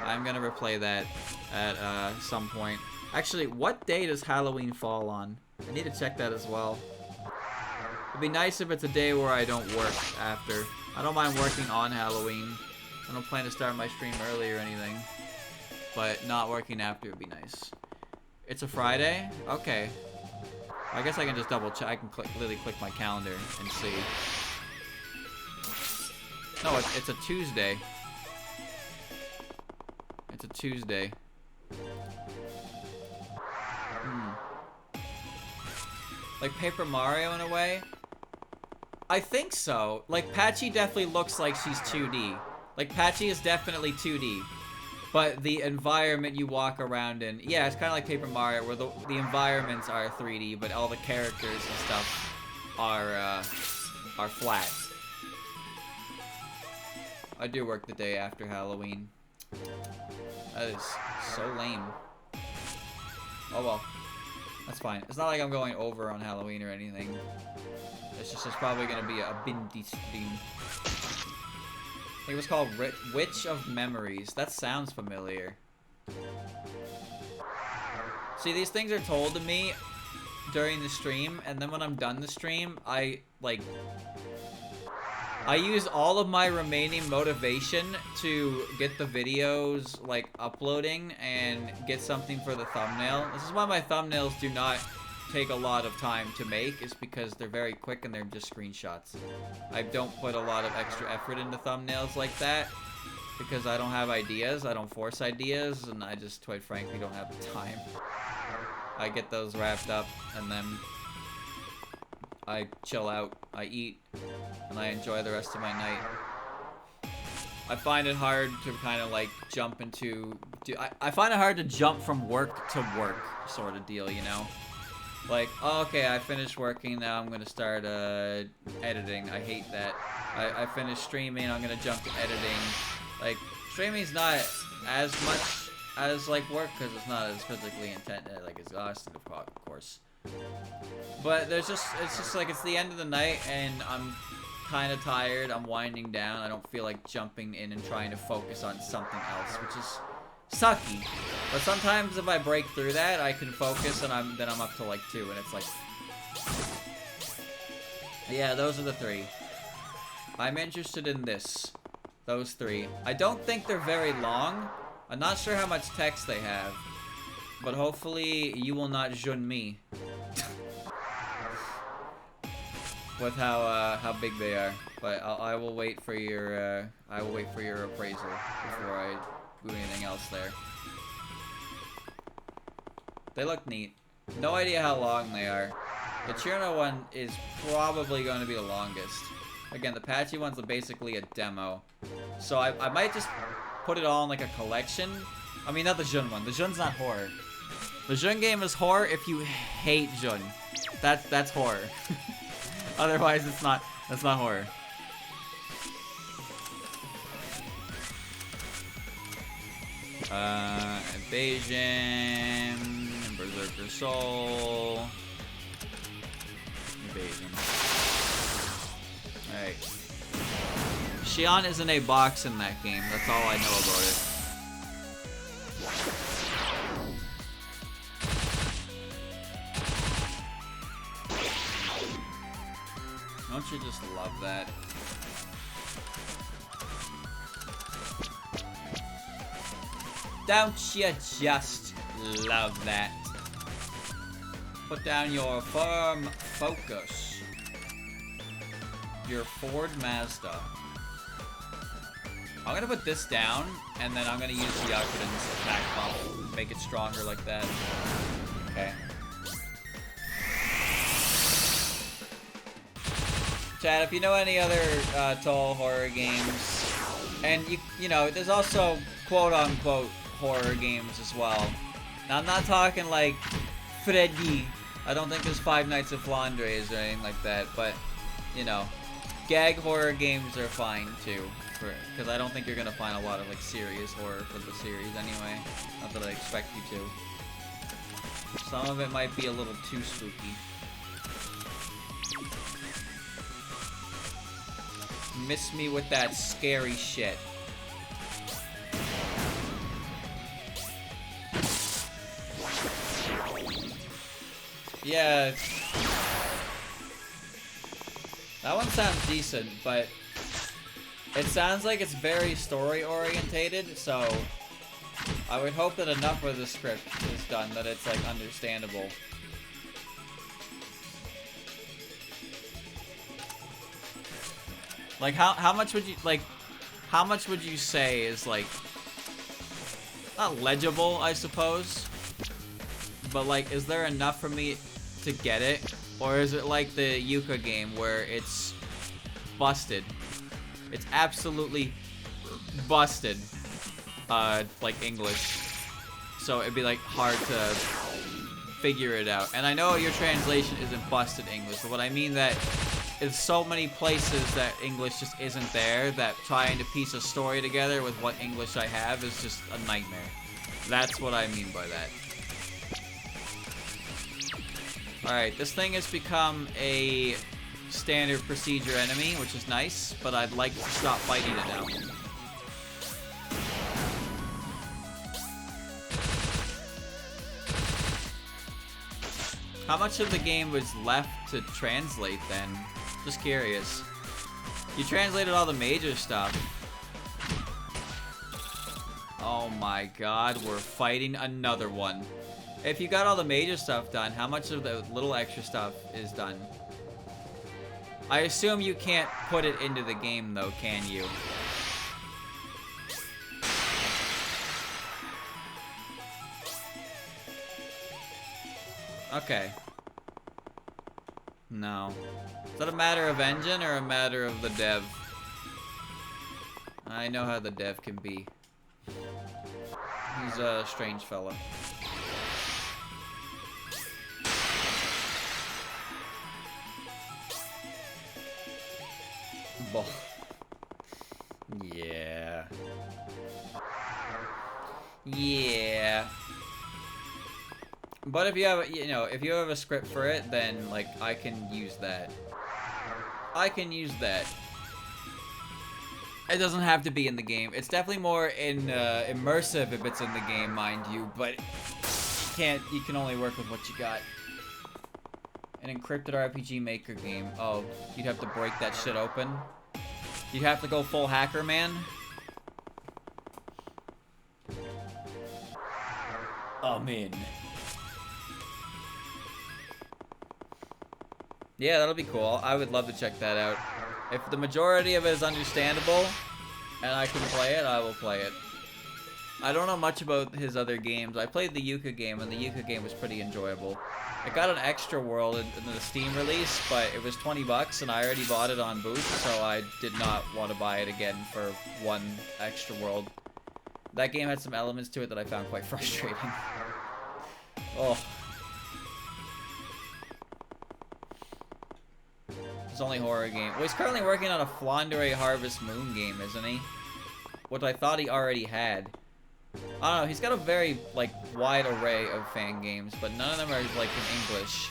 I'm gonna replay that at, some point. Actually, what day does Halloween fall on? I need to check that as well. It'd be nice if it's a day where I don't work after. I don't mind working on Halloween. I don't plan to start my stream early or anything. But not working after would be nice. It's a Friday? Okay. I guess I can just double check. I can literally click my calendar and see. No, it's a Tuesday. It's a Tuesday. Like Paper Mario in a way? I think so. Like, Patchy definitely looks like she's 2D. Like, Patchy is definitely 2D. But the environment you walk around in, yeah, it's kind of like Paper Mario, where the environments are 3D, but all the characters and stuff are flat. I do work the day after Halloween. That is so lame. Oh well, that's fine. It's not like I'm going over on Halloween or anything. It's just, it's probably gonna be a bindi stream. I think it was called Witch of Memories. That sounds familiar. See, these things are told to me during the stream, and then when I'm done the stream, I use all of my remaining motivation to get the videos, like, uploading and get something for the thumbnail. This is why my thumbnails do not take a lot of time to make, is because they're very quick and they're just screenshots. I don't put a lot of extra effort into thumbnails like that because I don't have ideas, I don't force ideas, and I just, quite frankly, don't have the time. I get those wrapped up and then I chill out, I eat, and I enjoy the rest of my night. I find it hard to kind of like jump into... I find it hard to jump from work to work sort of deal, you know? Like, oh, okay, I finished working, now I'm going to start editing. I hate that. I finished streaming, I'm going to jump to editing. Like, streaming's not as much as, like, work, because it's not as physically like, exhausting, of course. But there's just, it's just like, it's the end of the night, and I'm kind of tired, I'm winding down, I don't feel like jumping in and trying to focus on something else, which is sucky. But sometimes if I break through that, I can focus, and then I'm up to like 2, and it's like... Yeah, those are the 3. I'm interested in this. Those 3. I don't think they're very long. I'm not sure how much text they have. But hopefully you will not judge me. With how big they are. But I will wait for your appraisal before I do anything else there. They look neat. No idea how long they are. The Churno one is probably going to be the longest. Again, the Patchy one's basically a demo. So I might just put it all in like a collection. I mean, not the Jun one. The Jun's not horror. The Jun game is horror if you hate Jun. That's horror. Otherwise, that's not horror. Invasion, Berserker Soul, Invasion. Alright. Xion is in a box in that game, that's all I know about it. Don't you just love that? Don't you just love that? Put down your firm focus. Your Ford Mazda. I'm gonna put this down, and then I'm gonna use the Yakuden's attack buff, make it stronger like that. Okay. Chad, if you know any other Touhou horror games, And you know, there's also quote-unquote horror games as well. Now, I'm not talking like Freddy. I don't think there's Five Nights at Flandres or anything like that, but, you know, gag horror games are fine too, because I don't think you're gonna find a lot of like serious horror for the series anyway. Not that I expect you to. Some of it might be a little too spooky. Miss me with that scary shit. Yeah. That one sounds decent, but it sounds like it's very story orientated, so I would hope that enough of the script is done that it's like understandable. Like how much would you say is like not legible, I suppose, but like is there enough for me to get it, or is it like the Yuka game where it's busted? It's absolutely busted, like English, so it'd be like hard to figure it out. And I know your translation isn't busted English, but what I mean that is so many places that English just isn't there that trying to piece a story together with what English I have is just a nightmare. That's what I mean by that. Alright, this thing has become a standard procedure enemy, which is nice, but I'd like to stop fighting it now. How much of the game was left to translate then? Just curious. You translated all the major stuff. Oh my god, we're fighting another one. If you got all the major stuff done, how much of the little extra stuff is done? I assume you can't put it into the game though, can you? Okay. No. Is that a matter of engine or a matter of the dev? I know how the dev can be. He's a strange fella. Yeah. Yeah. But if you have, you know, if you have a script for it, then, like, I can use that. I can use that. It doesn't have to be in the game. It's definitely more immersive if it's in the game, mind you, but you can only work with what you got. An encrypted RPG Maker game. Oh, you'd have to break that shit open. You'd have to go full hacker, man. I'm in. Yeah, that'll be cool. I would love to check that out. If the majority of it is understandable and I can play it, I will play it. I don't know much about his other games. I played the Yuka game, and the Yuka game was pretty enjoyable. It got an extra world in the Steam release, but it was 20 bucks, and I already bought it on Boost, so I did not want to buy it again for one extra world. That game had some elements to it that I found quite frustrating. Oh. It's only horror game. Well, he's currently working on a Flandre Harvest Moon game, isn't he? What I thought he already had. I don't know, he's got a very, like, wide array of fan games, but none of them are, like, in English.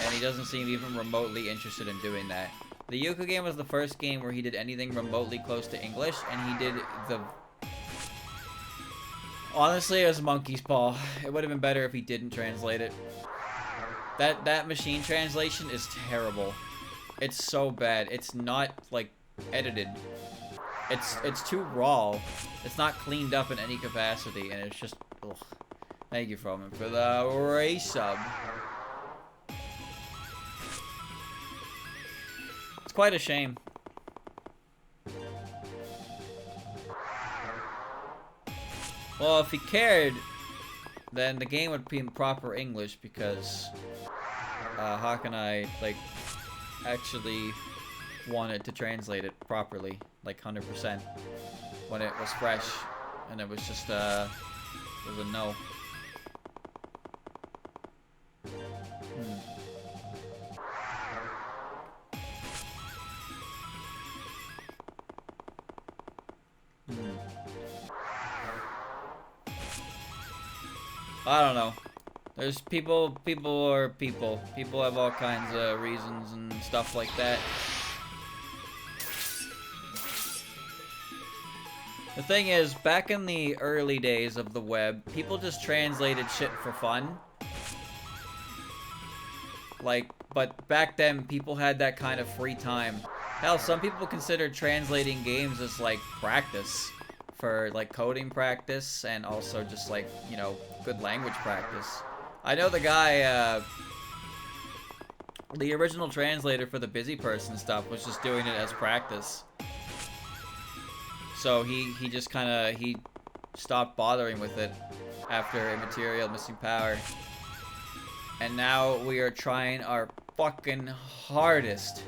And he doesn't seem even remotely interested in doing that. The Yuka game was the first game where he did anything remotely close to English, and he did the... Honestly, it was Monkey's Paw. It would have been better if he didn't translate it. That machine translation is terrible. It's so bad. It's not, like, edited. It's too raw. It's not cleaned up in any capacity, and it's just, ugh. Thank you, Froman, for the resub. It's quite a shame. Well, if he cared, then the game would be in proper English, because Hawk and I, like, actually wanted to translate it properly, like 100%, when it was fresh, and it was just it was a no. I don't know. There's people are people. People have all kinds of reasons and stuff like that. The thing is, back in the early days of the web, people just translated shit for fun. Like, but back then, people had that kind of free time. Hell, some people consider translating games as, like, practice. For, like, coding practice, and also just, like, you know, good language practice. I know the guy, the original translator for the busy person stuff was just doing it as practice. So he just kind of, he stopped bothering with it after Immaterial Missing Power. And now we are trying our fucking hardest.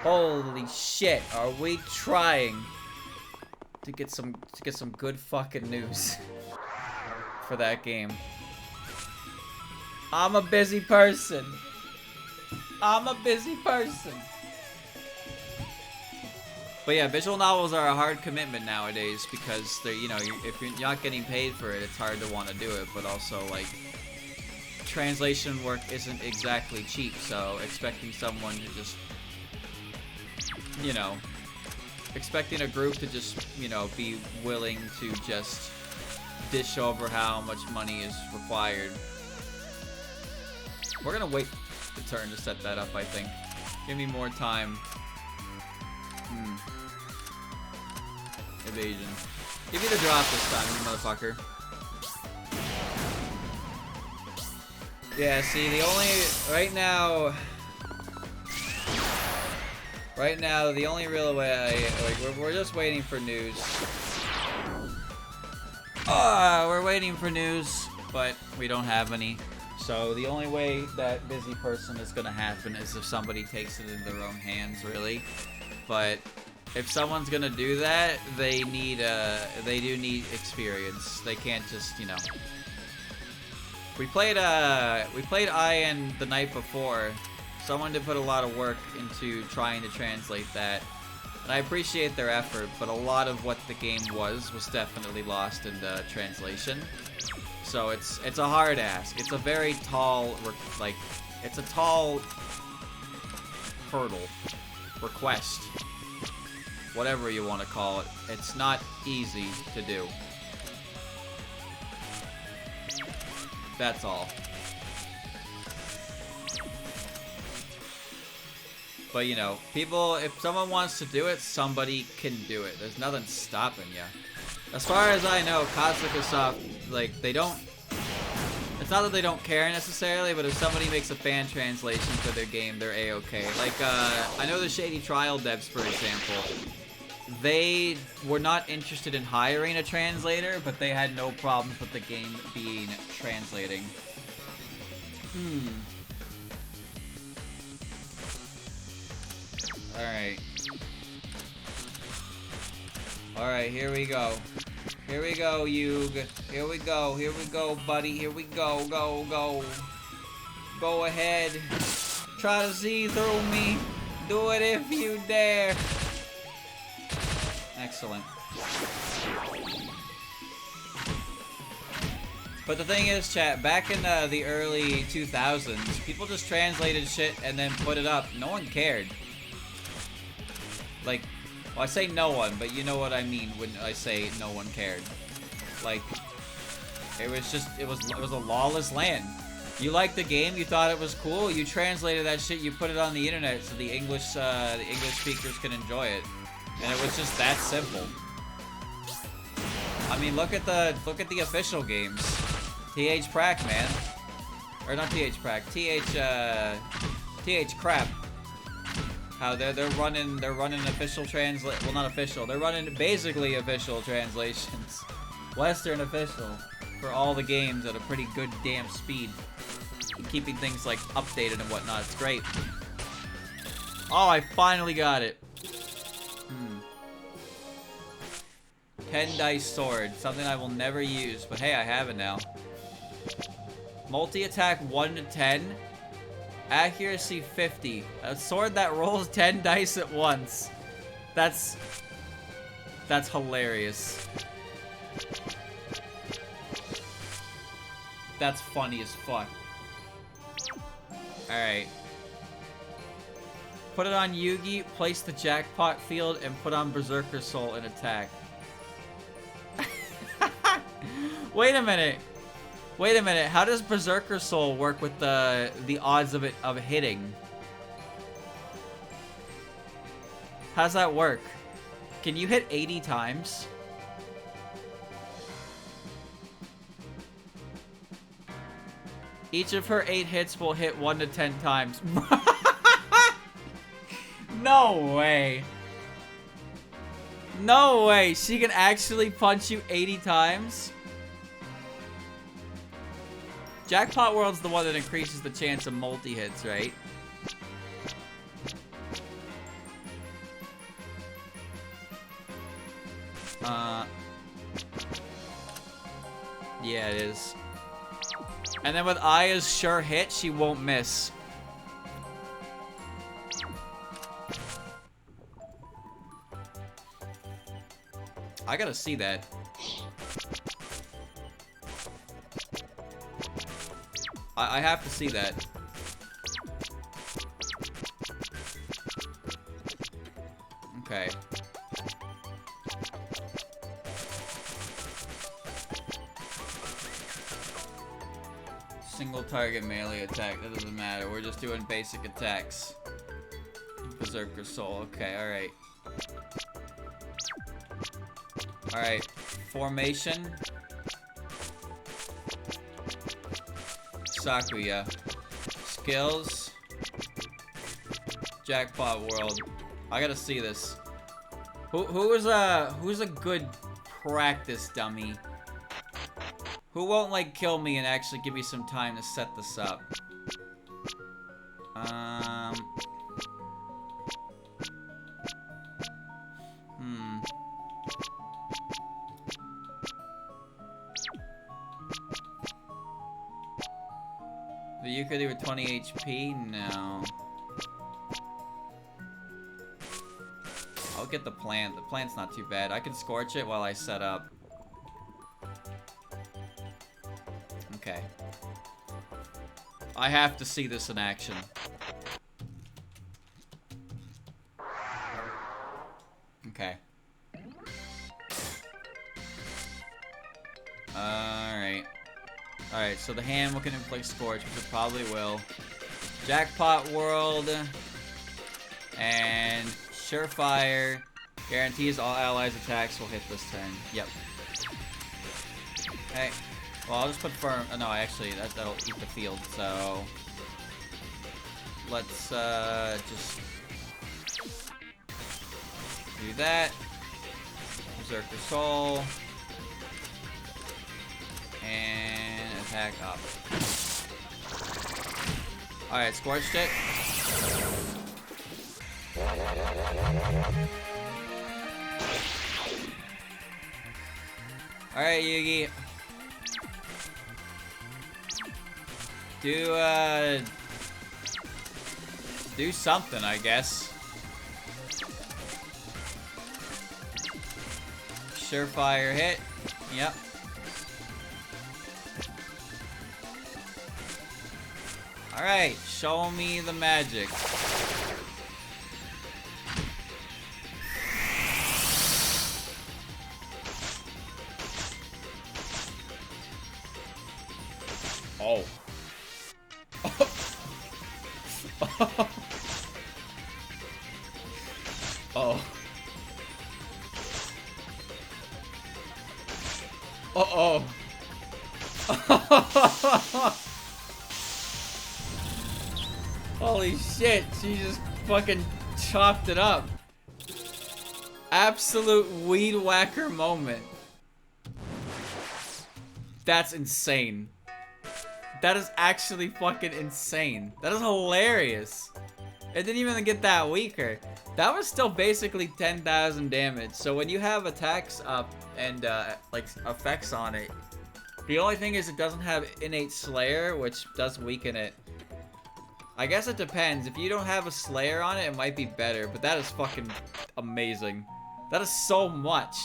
Holy shit, are we trying to get some good fucking news for that game. I'm a busy person. I'm a busy person. But yeah, visual novels are a hard commitment nowadays because they're, you know, if you're not getting paid for it, it's hard to want to do it. But also, like, translation work isn't exactly cheap, so expecting someone to just, you know, expecting a group to just, you know, be willing to just dish over how much money is required. We're gonna wait the turn to set that up, I think. Give me more time. Evasion. Give me the drop this time, you motherfucker. Yeah, see, the only... Right now, the only real way we're just waiting for news. We're waiting for news, but we don't have any. So the only way that busy person is gonna happen is if somebody takes it in their own hands, really. But if someone's gonna do that, they do need experience. They can't just, you know. We played Ian the night before. Someone did put a lot of work into trying to translate that. And I appreciate their effort, but a lot of what the game was definitely lost in the translation. So it's a hard ask. It's a very tall, like, it's a tall hurdle, request, whatever you want to call it. It's not easy to do. That's all. But, you know, people, if someone wants to do it, somebody can do it. There's nothing stopping you. As far as I know, Kazakhstan, like, they don't... It's not that they don't care necessarily, but if somebody makes a fan translation for their game, they're A-okay. Like, I know the Shady Trial devs, for example. They were not interested in hiring a translator, but they had no problems with the game being translating. Alright. Alright, here we go. Here we go, Yug. Here we go, buddy. Here we go, go. Go ahead. Try to see through me. Do it if you dare. Excellent. But the thing is, chat, back in the early 2000s, people just translated shit and then put it up. No one cared. Like, well, I say no one, but you know what I mean when I say no one cared. Like, it was just, it was a lawless land. You liked the game, you thought it was cool, you translated that shit, you put it on the internet so the English speakers can enjoy it. And it was just that simple. I mean, look at the official games. TH Prac, man. Or not TH Prac, TH Crap. How they're running official well, not official. They're running basically official translations. Western official for all the games at a pretty good damn speed. Keeping things like updated and whatnot. It's great. Oh, I finally got it. 10 dice sword. Something I will never use. But hey, I have it now. Multi-attack 1 to 10. Accuracy 50. A sword that rolls 10 dice at once. That's hilarious. That's funny as fuck. Alright. Put it on Yugi, place the jackpot field, and put on Berserker Soul and attack. Wait a minute. Wait a minute. How does Berserker Soul work with the odds of hitting? How's that work? Can you hit 80 times? Each of her 8 hits will hit 1 to 10 times. No way. No way. She can actually punch you 80 times? Jackpot World's the one that increases the chance of multi-hits, right? Yeah, it is. And then with Aya's sure hit, she won't miss. I gotta see that. I have to see that. Okay. Single target melee attack. That doesn't matter. We're just doing basic attacks. Berserker Soul. Okay, alright. Alright. Formation. Sakuya. Skills. Jackpot World. I gotta see this. Who's a good practice dummy? Who won't, like, kill me and actually give me some time to set this up? The Yukari with 20 HP? No. I'll get the plant. The plant's not too bad. I can scorch it while I set up. Okay. I have to see this in action. Okay. Alright. Alright, so the hand can inflict Scorch, which it probably will. Jackpot World. And Surefire. Guarantees all allies' attacks will hit this turn. Yep. Okay. Well, I'll just put firm. Oh, no, actually, that'll eat the field. So let's just do that. Berserker Soul and attack up. All right, scorched it. All right, Yugi. Do something, I guess. Surefire hit. Yep. Alright, show me the magic. Oh. Oh. Uh-oh. Holy shit, she just fucking chopped it up. Absolute weed whacker moment. That's insane. That is actually fucking insane. That is hilarious. It didn't even get that weaker. That was still basically 10,000 damage. So when you have attacks up and like effects on it, the only thing is it doesn't have innate Slayer, which does weaken it. I guess it depends. If you don't have a Slayer on it, it might be better. But that is fucking amazing. That is so much.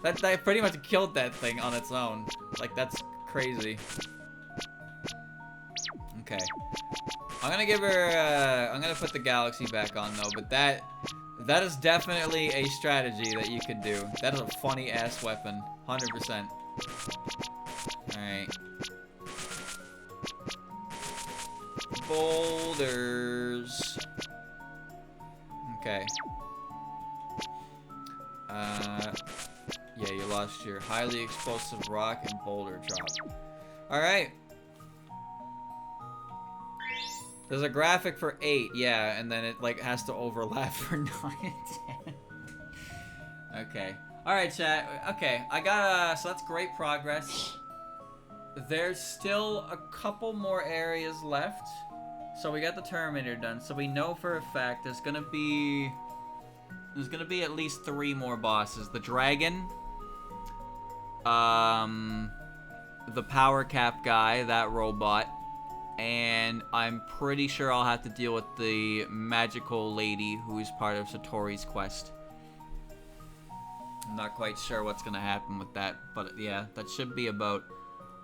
That pretty much killed that thing on its own. Like, that's crazy. Okay. I'm gonna give her, I'm gonna put the Galaxy back on, though, but that is definitely a strategy that you can do. That is a funny-ass weapon. 100%. Alright. Boulders. Okay. Yeah, you lost your highly explosive rock and boulder drop. Alright. There's a graphic for 8, yeah, and then it like has to overlap for 9 and 10. Okay. Alright, chat. Okay, I got so that's great progress. There's still a couple more areas left. So we got the Terminator done, so we know for a fact there's gonna be at least 3 more bosses. The dragon, the power cap guy, that robot, and I'm pretty sure I'll have to deal with the magical lady who is part of Satori's quest. I'm not quite sure what's gonna happen with that, but yeah, that should be about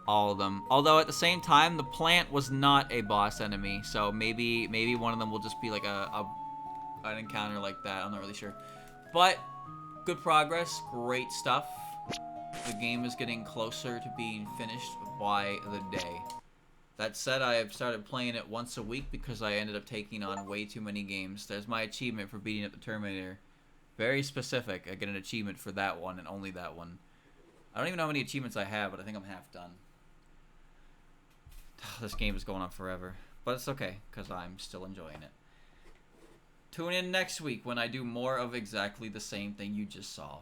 all of them. Although at the same time, the plant was not a boss enemy, so maybe one of them will just be like an encounter like that. I'm not really sure. But good progress, great stuff. The game is getting closer to being finished by the day. That said, I have started playing it once a week because I ended up taking on way too many games. There's my achievement for beating up the Terminator. Very specific. I get an achievement for that one and only that one. I don't even know how many achievements I have, but I think I'm half done. This game is going on forever. But it's okay, because I'm still enjoying it. Tune in next week when I do more of exactly the same thing you just saw.